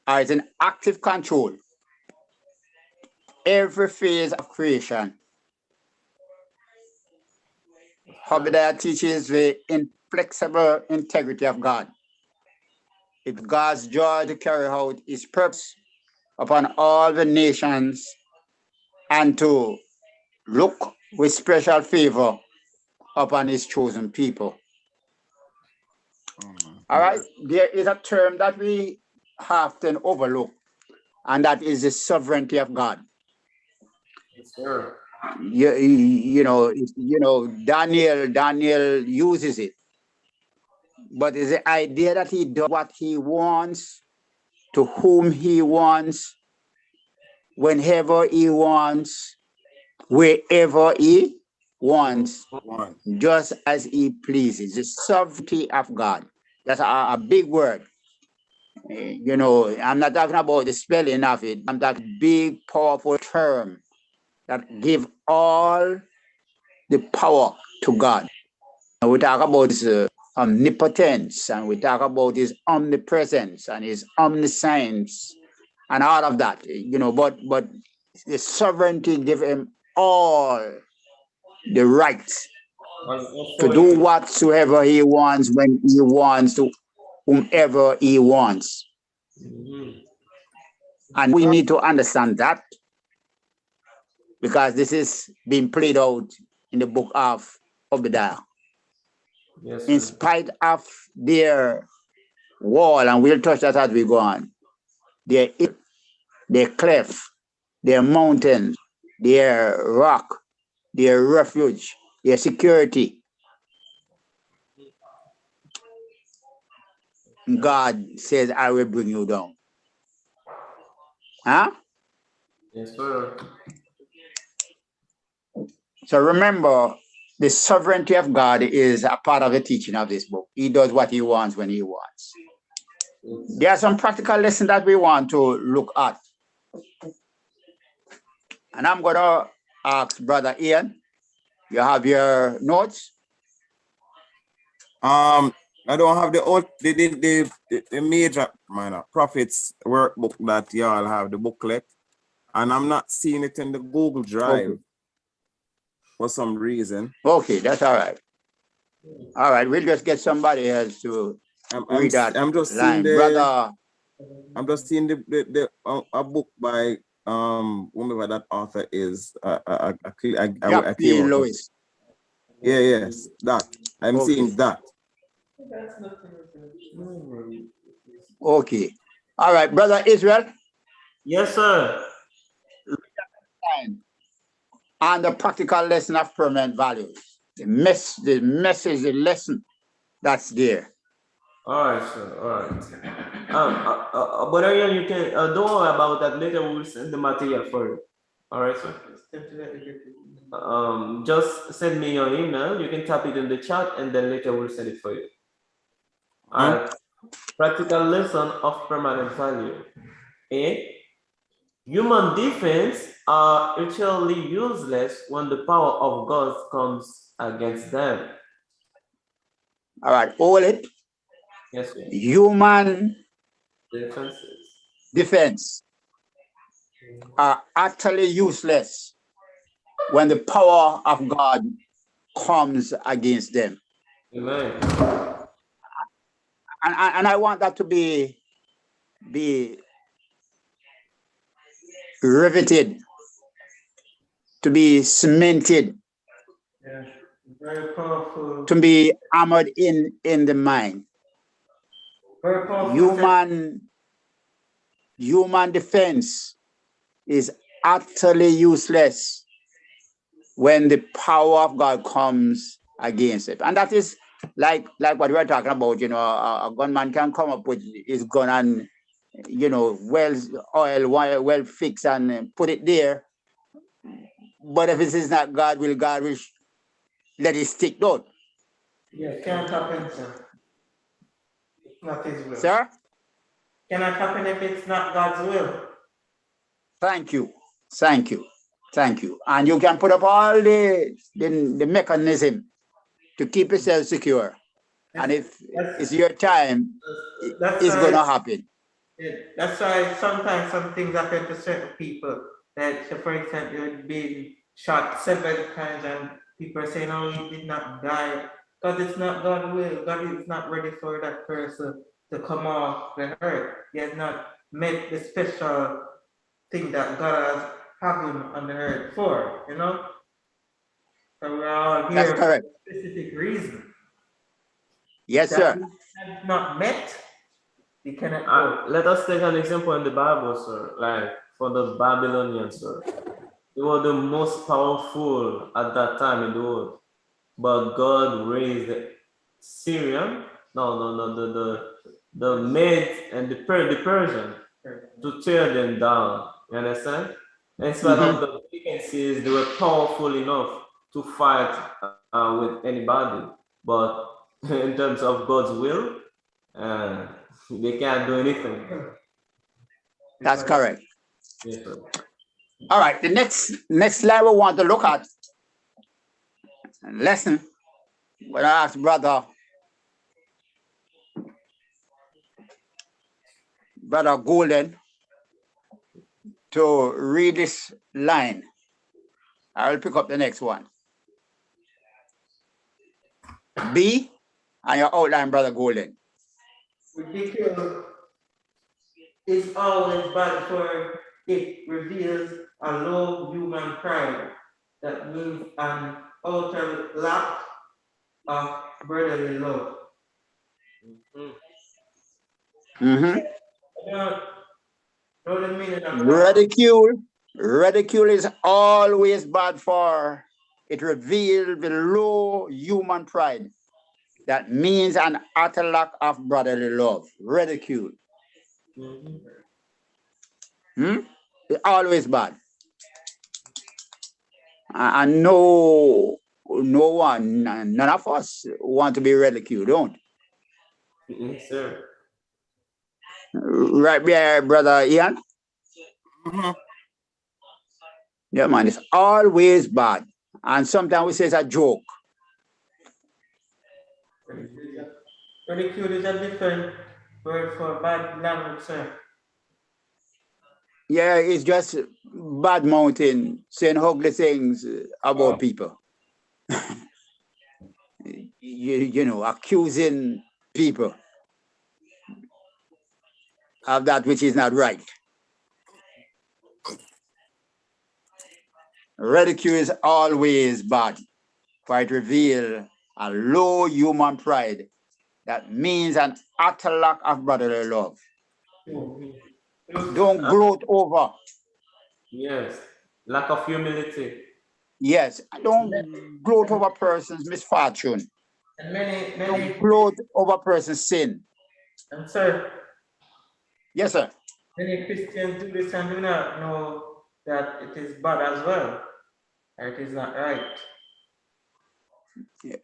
is in active control. Every phase of creation. Obadiah teaches the inflexible integrity of God. It's God's joy to carry out his purpose upon all the nations and to look with special favor upon his chosen people. All right, there is a term that we often overlook, and that is the sovereignty of God. Yes, sir. You know, Daniel uses it, but it's the idea that he does what he wants, to whom he wants, whenever he wants, wherever he wants, just as he pleases. The sovereignty of God. That's a big word. You know, I'm not talking about the spelling of it. I'm talking big, powerful term that give all the power to God. And we talk about his omnipotence, and we talk about his omnipresence and his omniscience and all of that. You know, but the sovereignty give him all the right to do whatsoever he wants when he wants to whomever he wants. And we need to understand that because this is being played out in the book of Obadiah. Yes, In spite of their wall, and we'll touch that as we go on, their cliff, their mountains, their rock, their refuge, their security, God says, I will bring you down. Huh? Yes, sir. So remember, the sovereignty of God is a part of the teaching of this book. He does what he wants when he wants. There are some practical lessons that we want to look at. And I'm going to ask Brother Ian, you have your notes? I don't have the major minor prophets workbook that y'all have, the booklet, and I'm not seeing it in the Google Drive for some reason. Okay, that's all right. All right, we'll just get somebody else to read that I'm just line. seeing Brother. I'm just seeing a book by whomever that author is. I came out of. Lewis. Yeah, yes, that. I'm seeing that. Okay. All right, Brother Israel. Yes, sir. And the practical lesson of permanent values. The message, the lesson that's there. All right, sir. All right. But again, you can don't worry about that. Later, we will send the material for you. All right, sir. Just send me your email. You can type it in the chat, and then later we'll send it for you. All right. Practical lesson of permanent value. A. Human defense are utterly useless when the power of God comes against them. All right, hold it. Yes, sir. Human defense are utterly useless when the power of God comes against them. Amen. And I want that to be riveted, to be cemented, very powerful, to be armored in the mind. very powerful. Human defense is utterly useless when the power of God comes against it. And that is like what we were talking about, you know, a gunman can come up with his gun and, you know, well fixed and put it there. But if it is not God will let it stick down. Yeah, can't happen, sir. It's not his will. Sir? Cannot happen if it's not God's will. Thank you. And you can put up all the mechanism to keep yourself secure. And if it's your time, it's going to happen. That's why sometimes some things happen to certain people. That, so for example, you've been shot several times and people are saying, oh, he did not die. Because it's not God's will. God is not ready for that person to come off the earth. He has not met the special thing that God has have him on the earth for, you know? So we're all here for a specific reason. Yes, sir. That not met, we cannot go. Let us take an example in the Bible, sir. Like for the Babylonians, sir. They were the most powerful at that time in the world. But God raised the Syrian, the Medes and the Persian to tear them down. You understand? In spite of the vacancies, they were powerful enough to fight with anybody. But in terms of God's will, they can't do anything. That's correct. Yes, sir. All right, the next slide we want to look at lesson. When I ask Brother Golden to read this line, I will pick up the next one. B, and your outline, Brother Golden. Ridicule is always bad, for it reveals a low human pride. That means an utter lack of brotherly love. Mm-hmm. I don't know the meaning of that. Ridicule is always bad, for it reveals the low human pride. That means an utter lack of brotherly love. Ridicule. It's always bad. And no one, none of us want to be ridiculed, don't? Yes, sir. Right there, Brother Ian? Yeah, man, it's always bad. And sometimes we say it's a joke. Ridicule is a different word for bad language, sir. Yeah, it's just bad mouthing, saying ugly things about people. you know, accusing people of that which is not right. Ridicule is always bad, for it reveals a low human pride. That means an utter lack of brotherly love. Don't gloat over. Yes. Lack of humility. Yes, don't gloat over a person's misfortune. And many, Don't gloat over a person's sin. and sir, Yes, sir. many Christians do this and do not know that it is bad as well. It is not right. Yeah.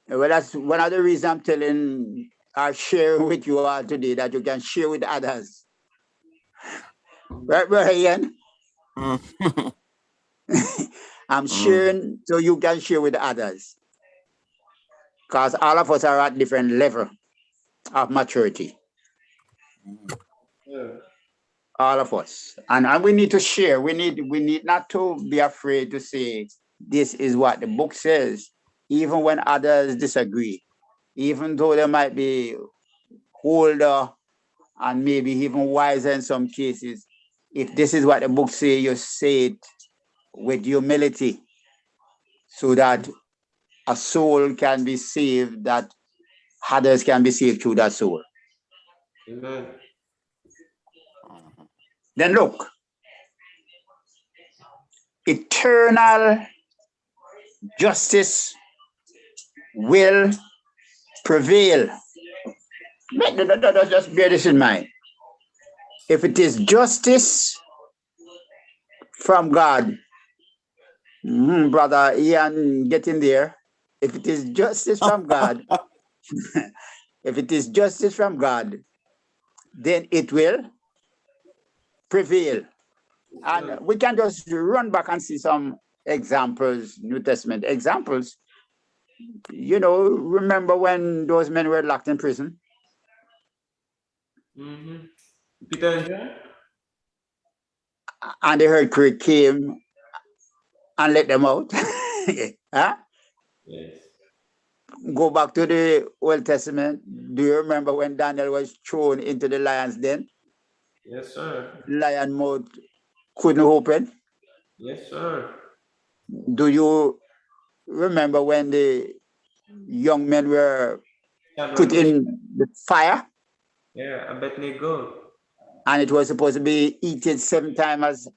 Well, that's one of the reasons I'm telling or sharing with you all today, that you can share with others. Right, Brother Ian? I'm sharing so you can share with others. Because all of us are at different level of maturity. Yeah. All of us. And we need to share. We need not to be afraid to say this is what the book says, even when others disagree, even though they might be older and maybe even wiser in some cases. If this is what the book says, you say it with humility, so that a soul can be saved, that others can be saved through that soul. Amen. Then look, eternal justice will prevail. Just bear this in mind. If it is justice from God, Brother Ian, get in there. If it is justice from God, if it is justice from God, then it will prevail. And we can just run back and see some examples, New Testament examples. You know, remember when those men were locked in prison? Peter and John? And the earthquake came and let them out. Huh? Yes. Go back to the Old Testament. Do you remember when Daniel was thrown into the lion's den? Yes, sir. Lion mouth couldn't open. Yes, sir. Do you remember when the young men were put in the fire? Yeah, Abednego. And it was supposed to be eaten seven times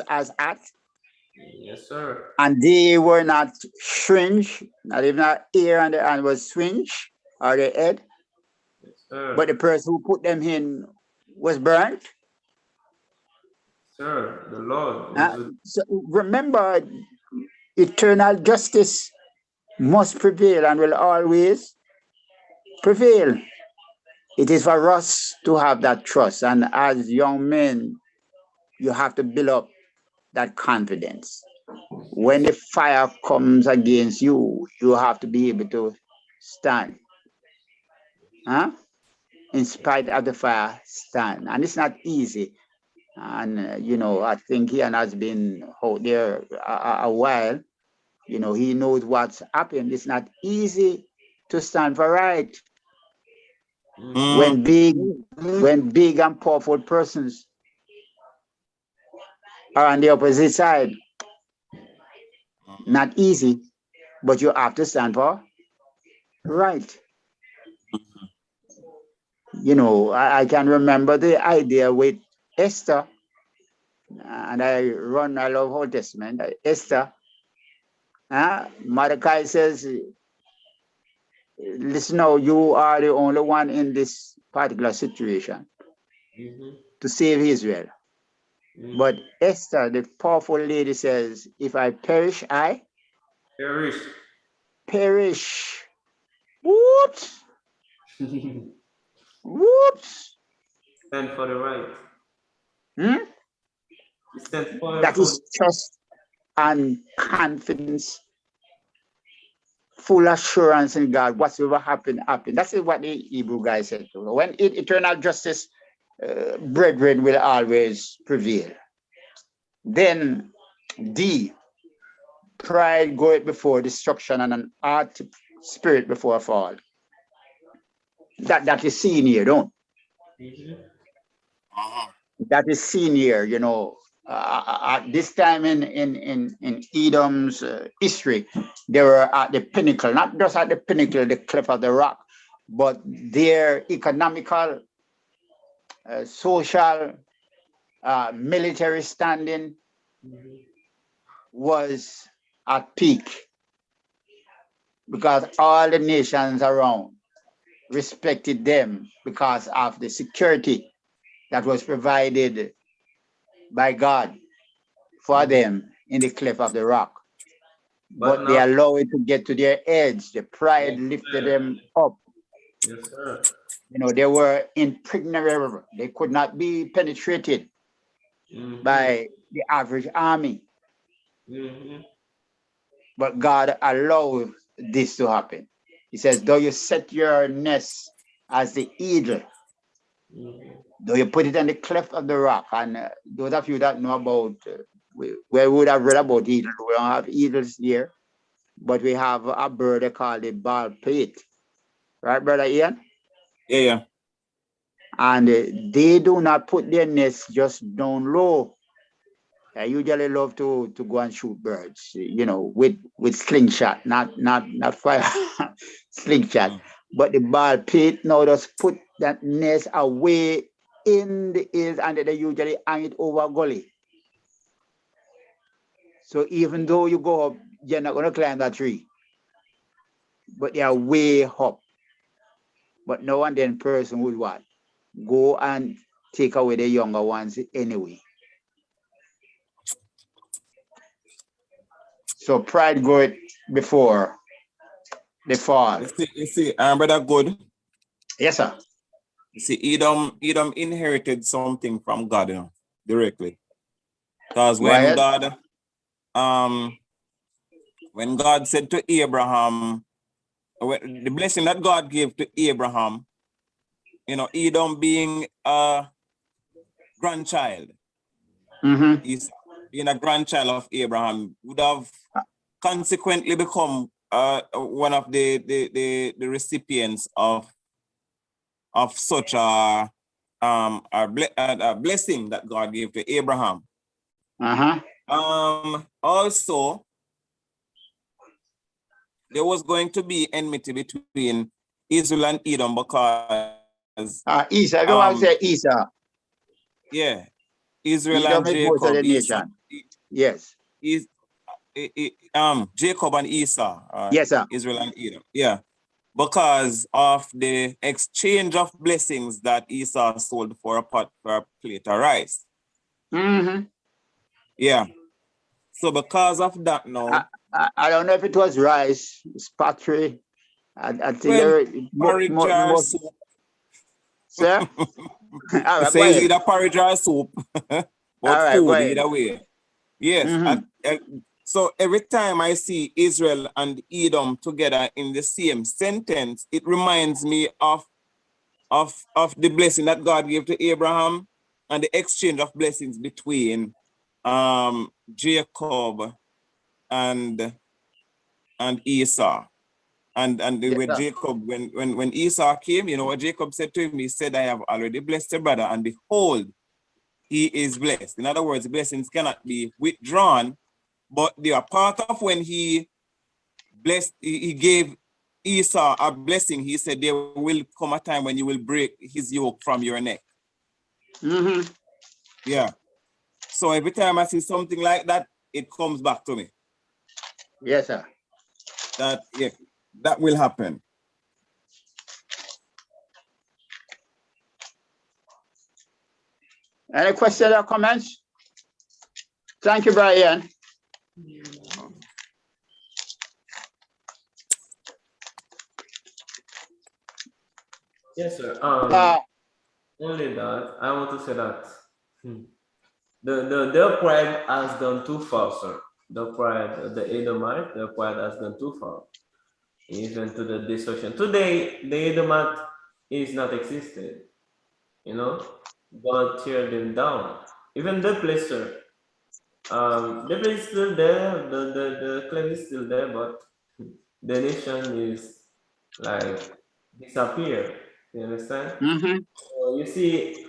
as hot. Yes, sir. And they were not singed, not even an ear on the hand was singed or the head. Yes, sir. But the person who put them in was burnt. Sir, the Lord. So remember, eternal justice must prevail and will always prevail. It is for us to have that trust. And as young men, you have to build up that confidence. When the fire comes against you, you have to be able to stand. In spite of the fire, stand. And it's not easy. And, you know, I think Ian has been out there a while. You know, he knows what's happened. It's not easy to stand for right when big and powerful persons are on the opposite side. Not easy, but you have to stand for right. You know, I can remember the idea with Esther, and I love Old Testament. Esther, Mordecai says, listen now, you are the only one in this particular situation to save Israel. But Esther, the powerful lady, says, if I perish, I perish. Whoops. Whoops. Stand for the right. Stand for That is trust and confidence, full assurance in God. Whatsoever happen, happen. That's what the Hebrew guy said. When eternal justice, brethren will always prevail. Then D, pride goeth before destruction and an hard spirit before a fall. That is seen here, don't? That is seen here, you know. At this time in Edom's history, they were at the pinnacle, not just at the pinnacle, the cliff of the rock, but their economical, social, military standing was at peak because all the nations around respected them because of the security that was provided by God for them in the cliff of the rock. But they allowed it to get to their edge. The pride lifted them up. Yes, sir. You know, they were impregnable. They could not be penetrated by the average army. But God allowed this to happen. He says, though you set your nest as the eagle, though you put it on the cleft of the rock, and those of you that know about, we would have read about eagles. We don't have eagles here, but we have a bird called the bald pate. Right, Brother Ian? Yeah. And they do not put their nest just down low. I usually love to go and shoot birds, you know, with slingshot, not fire, slingshot. But the bald pate now just put that nest away in the hills, and they usually hang it over a gully. So even though you go up, you're not going to climb that tree, but they are way up. But no one then person would what? Go and take away the younger ones anyway. So pride goeth before the fall. You see, Brother Good. Yes, sir. You see, Edom inherited something from God, you know, directly. Because when God said to Abraham, the blessing that God gave to Abraham, you know, Edom being a grandchild, is being a grandchild of Abraham, would have consequently become one of the recipients of such a blessing that God gave to Abraham. Also, there was going to be enmity between Israel and Edom because Esau, everyone say Esau. Yeah, Israel Edom and is both of Jacob. the nation. Yes. Jacob and Esau. Yes, sir. Israel and Edom. Yeah, because of the exchange of blessings that Esau sold for a plate of rice. Yeah. So because of that now, I don't know if it was rice, it's pottery. I think porridge or soup. Sir? It says either porridge or soup, but food either way. Yes. So every time I see Israel and Edom together in the same sentence, it reminds me of the blessing that God gave to Abraham and the exchange of blessings between Jacob and and Esau. And Yes, with sir. Jacob, when Esau came, you know what Jacob said to him? He said, I have already blessed your brother, and behold, he is blessed. In other words, blessings cannot be withdrawn, but they are part of when he blessed, he gave Esau a blessing. He said, there will come a time when you will break his yoke from your neck. Mm-hmm. Yeah. So every time I see something like that, it comes back to me. Yes, sir. That, yeah, that will happen. Any questions or comments? Thank you, Brian. Yes, sir. Uh, Only that I want to say that their pride has gone too far, sir. The pride, the Edomite, their pride has gone too far, even to the destruction. Today, the Edomite is not existed. You know, God tear them down. Even the place, sir. The place is still there. The claim is still there, but the nation is like disappear. You understand? mm-hmm. So you see,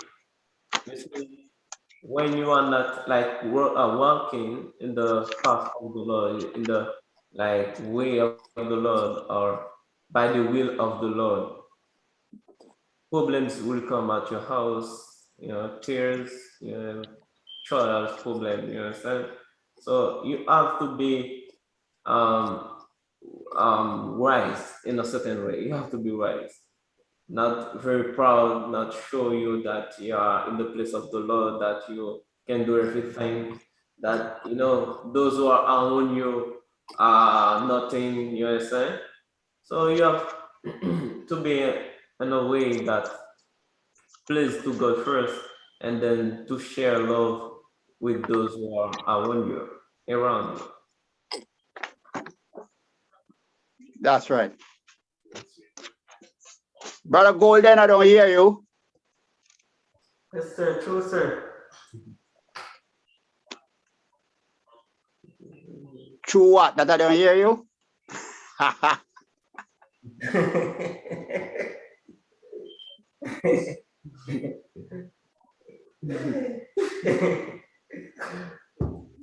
when you are not like walking in the path of the Lord, in the like way of the Lord, or by the will of the Lord, problems will come at your house. You know, tears, you know, trials, problem. You understand? So you have to be um wise in a certain way. You have to be wise, not very proud, not show you that you are in the place of the Lord, that you can do everything, that you know those who are around you are nothing, you understand? So you have to be in a way that please to God first, and then to share love with those who are around you, around you. That's right. Brother Golden, I don't hear you. Yes, sir. True, sir. True what? That I don't hear you?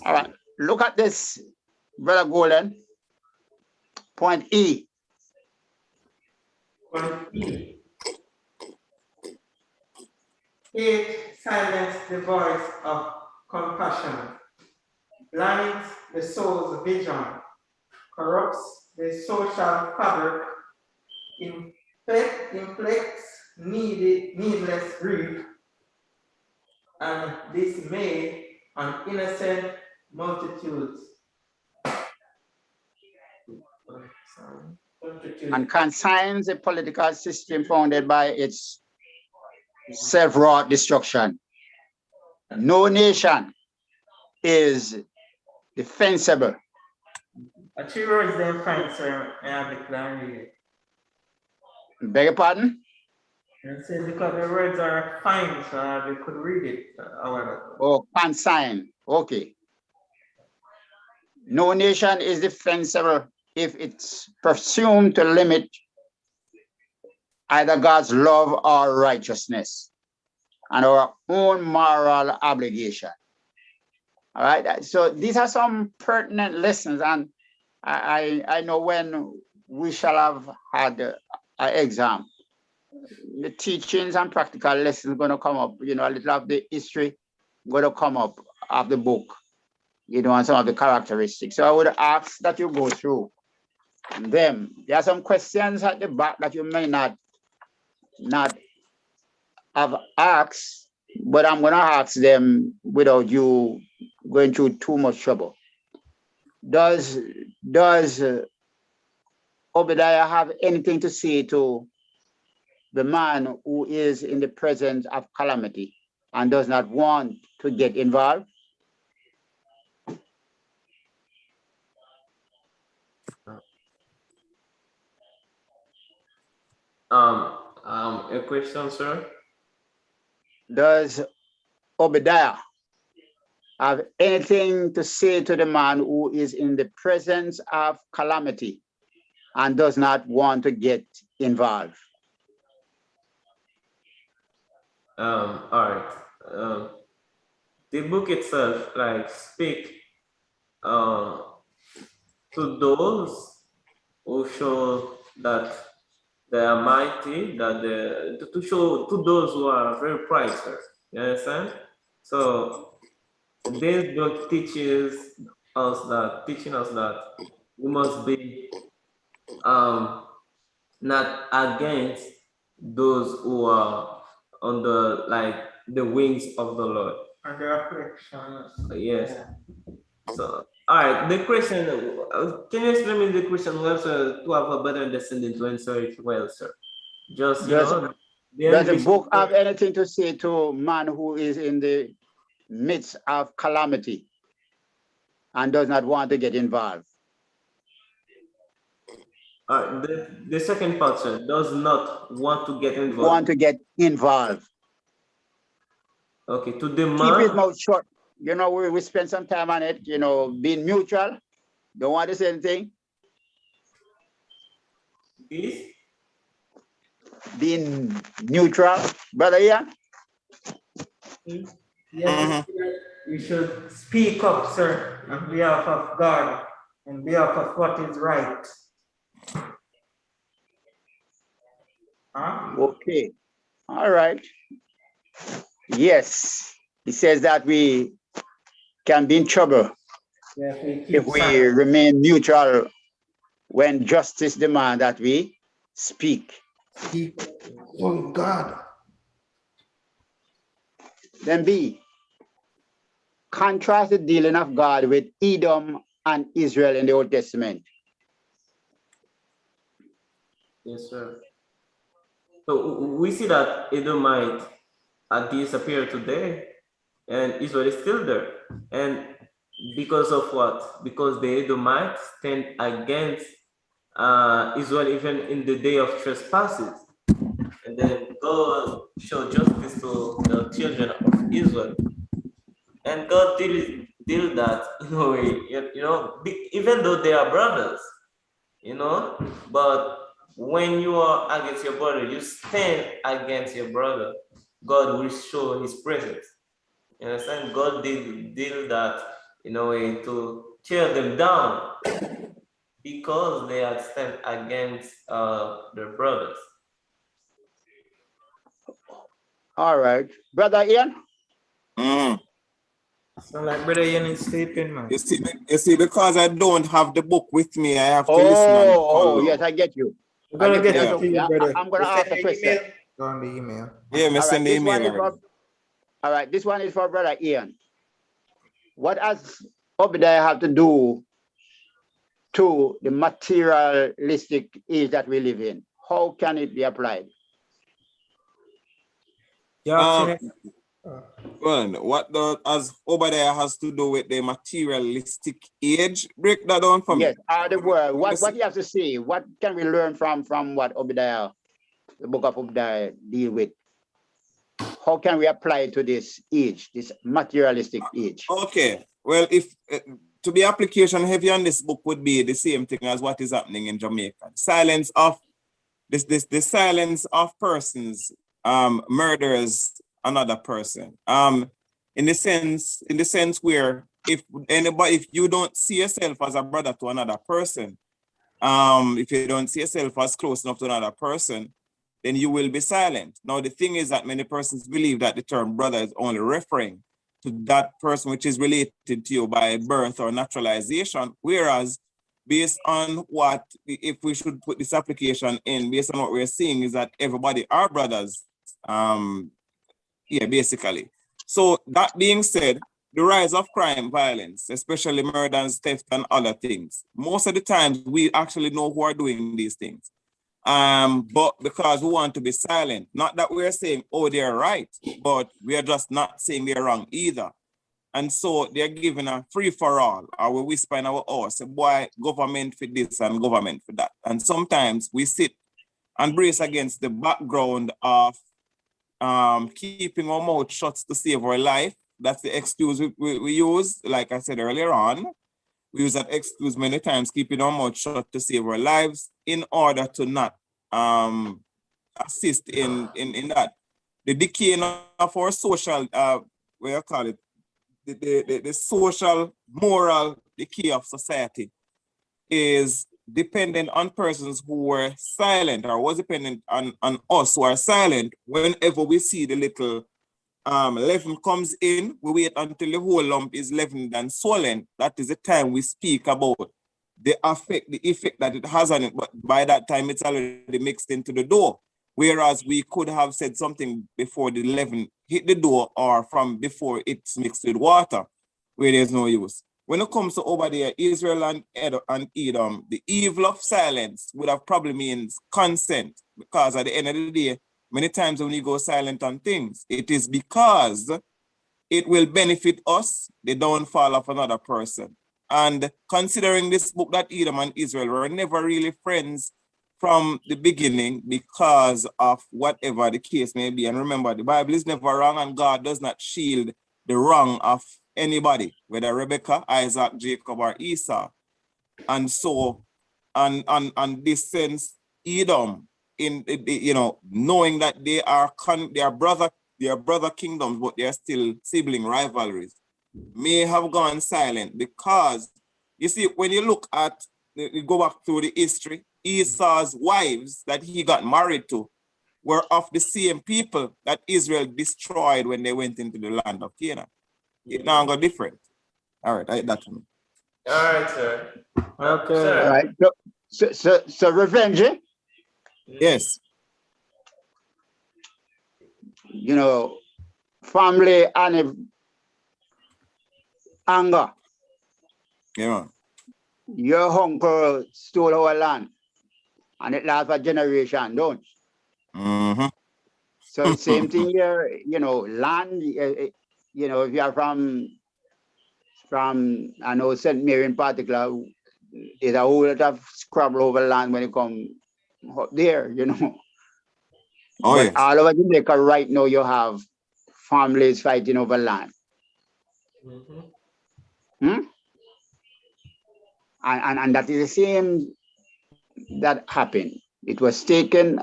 All right. Look at this, Brother Golden. Point E. Point E. Hate silences the voice of compassion, blinds the soul's vision, corrupts the social fabric, inflicts needless grief, and dismay on innocent multitudes. And consigns a political system founded by its self-wrought destruction. No nation is defensible. A true words then fine, sir, and I declare it. Beg your pardon? And says because the words are fine, so we could read it. However. Oh, consign. Okay. No nation is defensible if it's presumed to limit either God's love or righteousness and our own moral obligation. All right. So these are some pertinent lessons, and I know when we shall have had an exam, the teachings and practical lessons going to come up. You know, a little of the history going to come up of the book. You know, and some of the characteristics. So I would ask that you go through them. There are some questions at the back that you may not have asked, but I'm going to ask them without you going through too much trouble. Does Obadiah have anything to say to the man who is in the presence of calamity and does not want to get involved? A question, sir? Does Obadiah have anything to say to the man who is in the presence of calamity and does not want to get involved? All right. The book itself, like, speak uh, to those who show that they are mighty, that to show to those who are very prideful. You understand? So this book teaching us that we must be not against those who are under, like, the wings of the Lord. Under affliction. Yes. So, all right, the question, can you explain me the question well, sir, to have a better understanding to answer it well, sir? Just, does the book have anything to say to man who is in the midst of calamity and does not want to get involved? The second part, sir, does not want to get involved. Want to get involved. Okay, to the man. Keep his mouth shut. We spend some time on it, being neutral. Don't want to say anything. Is? Being neutral, brother, yeah? Yes, you should speak up, sir, on behalf of God, on behalf of what is right. Huh? Okay. All right. Yes. He says that we can be in trouble if we remain neutral when justice demands that we speak. Oh, God. Then B, contrast the dealing of God with Edom and Israel in the Old Testament. Yes, sir. So we see that Edomite disappeared today, and Israel is still there. And because of what? Because the Edomites stand against Israel even in the day of trespasses. And then God showed justice to the children of Israel. And God deal that in a way, even though they are brothers, but when you are against your brother, you stand against your brother, God will show his presence. You understand? God deal that in a way to tear them down because they had stand against their brothers. All right. Brother Ian? So like Brother Ian is sleeping, man. You see, because I don't have the book with me, I have to listen and follow. Oh, yes, I get you. I'm gonna get it to you, brother. I'm gonna ask a question. Go on the email. Yeah, me send the email. All right, this one is for Brother Ian. What does Obadiah have to do to the materialistic age that we live in? How can it be applied? Well, what as Obadiah has to do with the materialistic age? Break that down for me. Yes, the word. What you have to say? What can we learn from what Obadiah, the book of Obadiah, deal with? How can we apply it to this age, this materialistic age? Okay. Well, if to be application heavy on this book would be the same thing as what is happening in Jamaica. Silence of the silence of persons murders another person. In the sense where if you don't see yourself as a brother to another person, if you don't see yourself as close enough to another person, then you will be silent. Now, the thing is that many persons believe that the term brother is only referring to that person which is related to you by birth or naturalization, whereas based on what, if we should put this application in, based on what we're seeing is that everybody are brothers, basically. So that being said, the rise of crime, violence, especially murders, theft, and other things, most of the times we actually know who are doing these things. But because we want to be silent, not that we're saying, oh, they're right, but we are just not saying they're wrong either. And so they're giving a free for all, or we whisper in our ear, say, boy, government for this and government for that. And sometimes we sit and brace against the background of keeping our mouth shut to save our life, That's the excuse we use. Like I said earlier on, we use that excuse many times, keeping our mouth shut to save our lives in order to not assist in that. The decaying of our social, what you call it, the social, moral decay of society is dependent on persons who were silent, or was dependent on us who are silent. Whenever we see the little leaven comes in, we wait until the whole lump is leavened and swollen. That is the time we speak about the effect that it has on it. But by that time, it's already mixed into the dough. Whereas we could have said something before the leaven hit the dough, or from before it's mixed with water, where there's no use. When it comes to over there, Israel and Edom, the evil of silence would have probably means consent, because at the end of the day, many times when you go silent on things, it is because it will benefit us, the downfall of another person. And considering this book, that Edom and Israel were never really friends from the beginning because of whatever the case may be. And remember, the Bible is never wrong, and God does not shield the wrong of anybody, whether Rebecca, Isaac, Jacob, or Esau. And so, on this sense, Edom, knowing that they are brother kingdoms, but they are still sibling rivalries, may have gone silent, because you see, when you look at, you go back through the history, Esau's wives that he got married to were of the same people that Israel destroyed when they went into the land of Canaan. It now got different. All right, that's me. All right, sir. Okay. Sir. All right. So revenge, Yes. Family and anger. Yeah. Your uncle stole our land, and it lasts for generation, don't? Mm-hmm. So it's same thing here. Land. If you are from I know St. Mary in particular, there's a whole lot of scrabble over land when you come up there. Oh, But yes. all over Jamaica right now, you have families fighting over land. Mm-hmm. And that is the same that happened. It was taken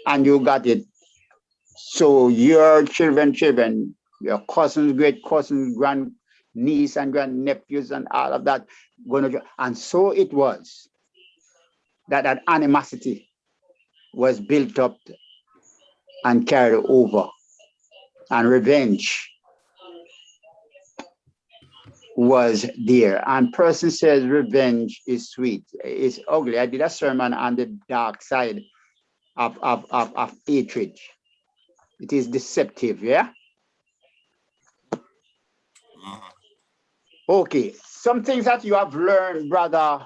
and you got it. So your children, your cousins, great cousins, grand niece and grand nephews and all of that, and so it was that animosity was built up and carried over, and revenge was there. And person says revenge is sweet. It's ugly. I did a sermon on the dark side of hatred. It is deceptive, yeah? Okay, some things that you have learned, Brother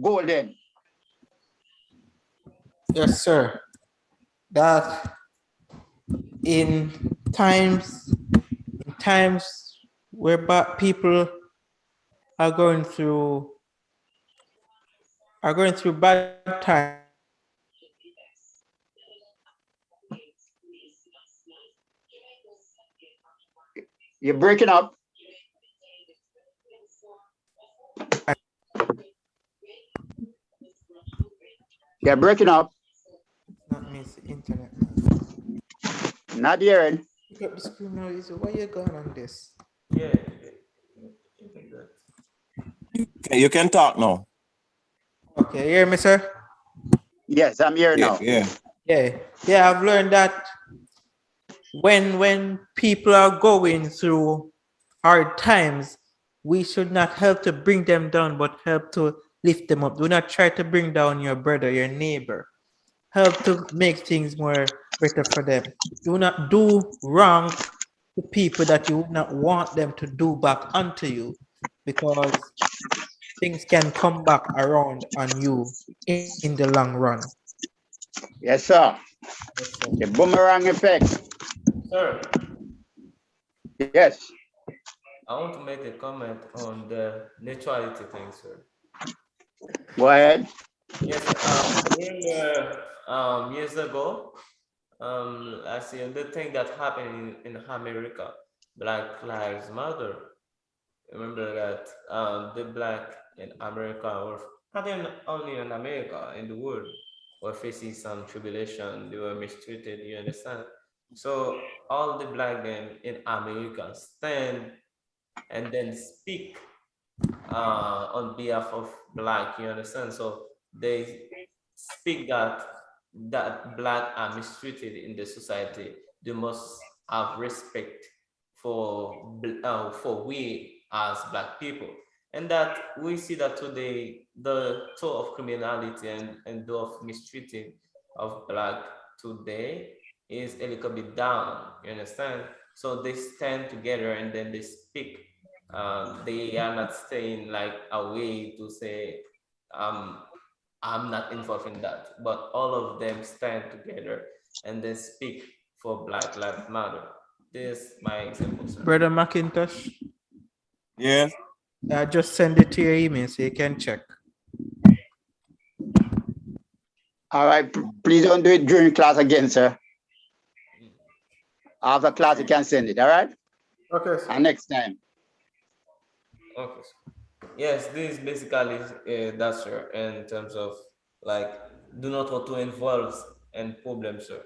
Golden. Yes, sir. That in times where people are going through bad times, You're breaking up. You're breaking up. not miss internet. Not hearing. Pick up the screen now. Why you going on this? Yeah. You can talk now. Okay, you hear me, sir? Yes, I'm here now. Yeah. Yeah. I've learned that when people are going through hard times, we should not help to bring them down, but help to lift them up. Do not try to bring down your brother, your neighbor. Help to make things more better for them. Do not do wrong to people that you would not want them to do back onto you, because things can come back around on you in the long run. Yes, sir. Yes, sir. The boomerang effect. Sir, Yes. I want to make a comment on the neutrality thing, sir. Go ahead. Yes, years ago, I see the thing that happened in America. Black Lives Matter. Remember that the black in America, or not even only in America, in the world, were facing some tribulation. They were mistreated. You understand? So all the black men in America stand and then speak on behalf of black. You understand? So they speak that black are mistreated in the society. They must have respect for we as black people, and that we see that today the toll of criminality and the of mistreating of black today is a little bit down. You understand? So they stand together and then they speak. They are not staying like away to say, um, I'm not involved in that, but all of them stand together and they speak for Black Lives Matter. This is my example, sir. Brother McIntosh, Yes. just send it to your email so you can check. All right, please don't do it during class again, sir. After class, you can send it, all right? Okay, sir. And next time. Okay. Yes, this is basically that, sir, in terms of like, do not want to involve in problems, sir.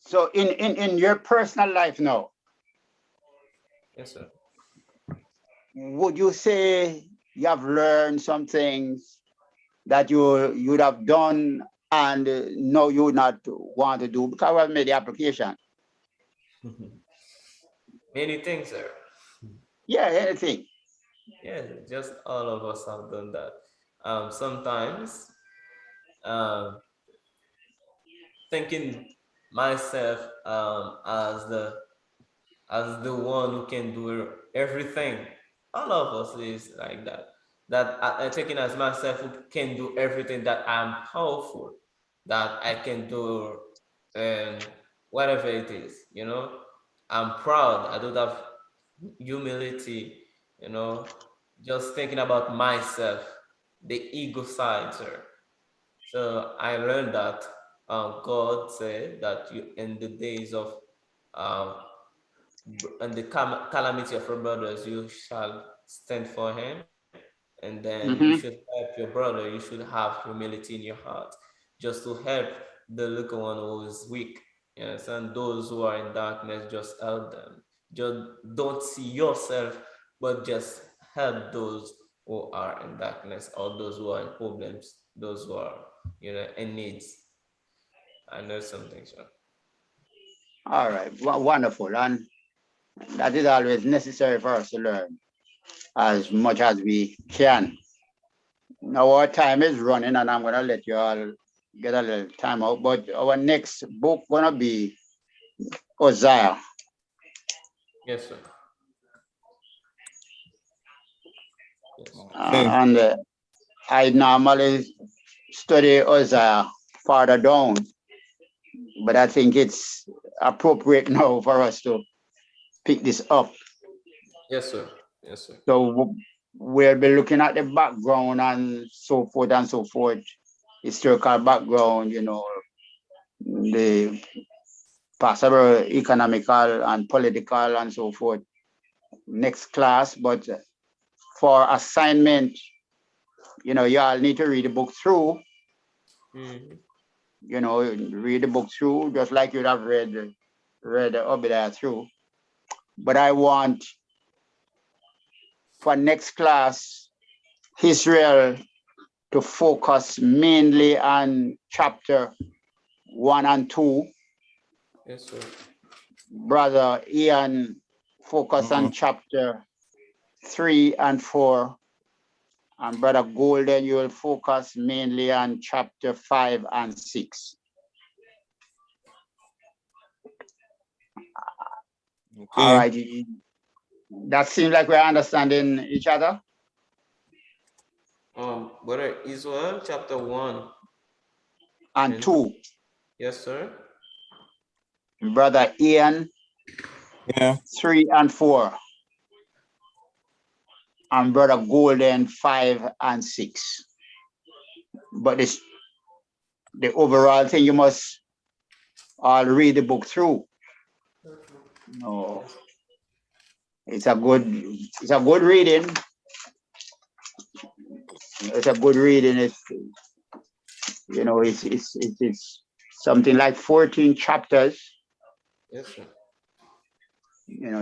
So in your personal life now, Yes, sir. would you say you have learned some things that you would have done and no, you would not want to do because I've made the application? Many things, sir. Yeah, anything. Yeah, just all of us have done that. Sometimes um, thinking myself as the one who can do everything. All of us is like that. That I taking as myself who can do everything, that I'm powerful, that I can do and whatever it is, you know. I'm proud. I don't have humility, you know, just thinking about myself, the ego side, sir. So I learned that God said that you in the days of um, and the calamity of your brothers, you shall stand for him, and then you should Mm-hmm. help your brother. You should have humility in your heart, just to help the little one who is weak. Yes, and those who are in darkness, just help them. Just don't see yourself, but just help those who are in darkness, or those who are in problems, those who are, in needs. I know something, sir. All right, wonderful. And that is always necessary for us to learn Yes, as sir. much as we can. Now our time is running and I'm gonna let you all get a little time out, but our next book gonna be Hosea. Yes, sir. Yes. Okay. And I normally study Hosea farther down, but I think it's appropriate now for us to pick this up. Yes, sir. Yes, sir. So we'll be looking at the background and so forth, historical background, the possible economical and political and so forth next class. But for assignment, you all need to read the book through, Mhm. read the book through, just like you'd have read Obadiah through. But I want for next class, Israel to focus mainly on chapter 1 and 2. Yes, sir. Brother Ian focus on chapter 3 and 4. And Brother Golden, you will focus mainly on chapter 5 and 6. All Okay. right. That seems like we're understanding each other. Brother Israel, chapter 1 And and 2. yes, sir. Brother Ian, Yeah. 3 and 4. And Brother Golden, 5 and 6. But the overall thing you must all read the book through. No, it's a good reading. It's a good reading. It's something like 14 chapters. Yes, sir.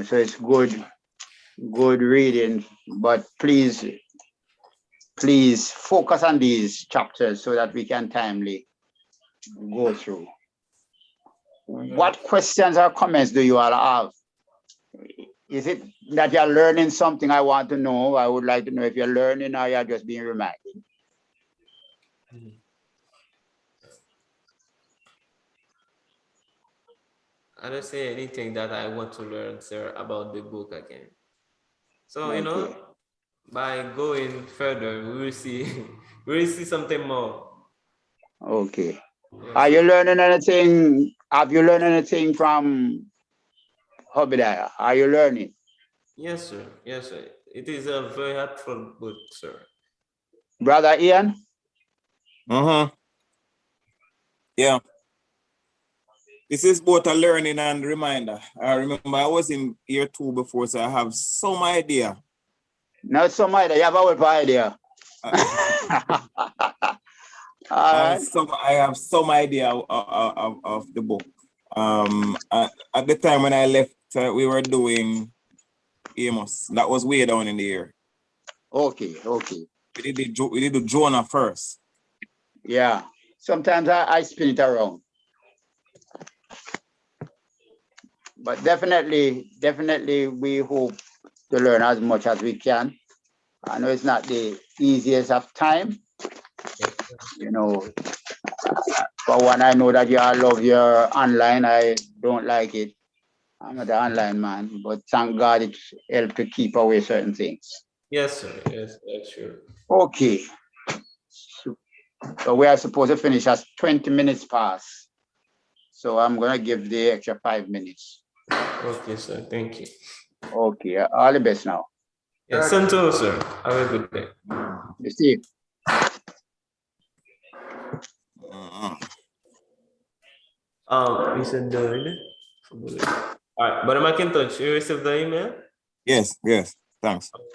So it's good reading. But please focus on these chapters so that we can timely go through. What questions or comments do you all have? Is it that you're learning something? I want to know. I would like to know if you're learning or you're just being reminded. I don't say anything that I want to learn, sir, about the book again. So, Okay. by going further, we will see we will see something more. Okay. Yes, Are you sir. learning anything? Have you learned anything from Hobidiah? Are you learning? Yes, sir. Yes, sir. It is a very helpful book, sir. Brother Ian? Yeah. This is both a learning and reminder. I remember I was in year 2 before, so I have some idea. Not some idea. You have a whole idea. All right. I have some idea of the book. At the time when I left, we were doing Amos. That was way down in the year. Okay. We did the Jonah first. Yeah. Sometimes I spin it around. But definitely we hope to learn as much as we can. I know it's not the easiest of time. For one, I know that you all love your online. I don't like it. I'm not an online man, but thank God it helped to keep away certain things. Yes, sir. Yes, that's true. Okay. So we are supposed to finish at 20 minutes past. So I'm going to give the extra 5 minutes. Okay, sir. Thank you. Okay. All the best now. Yes, Santo, sir. Have a good day. You see. You said the email? All right, but am I can touch? You received the email? Yes. Thanks.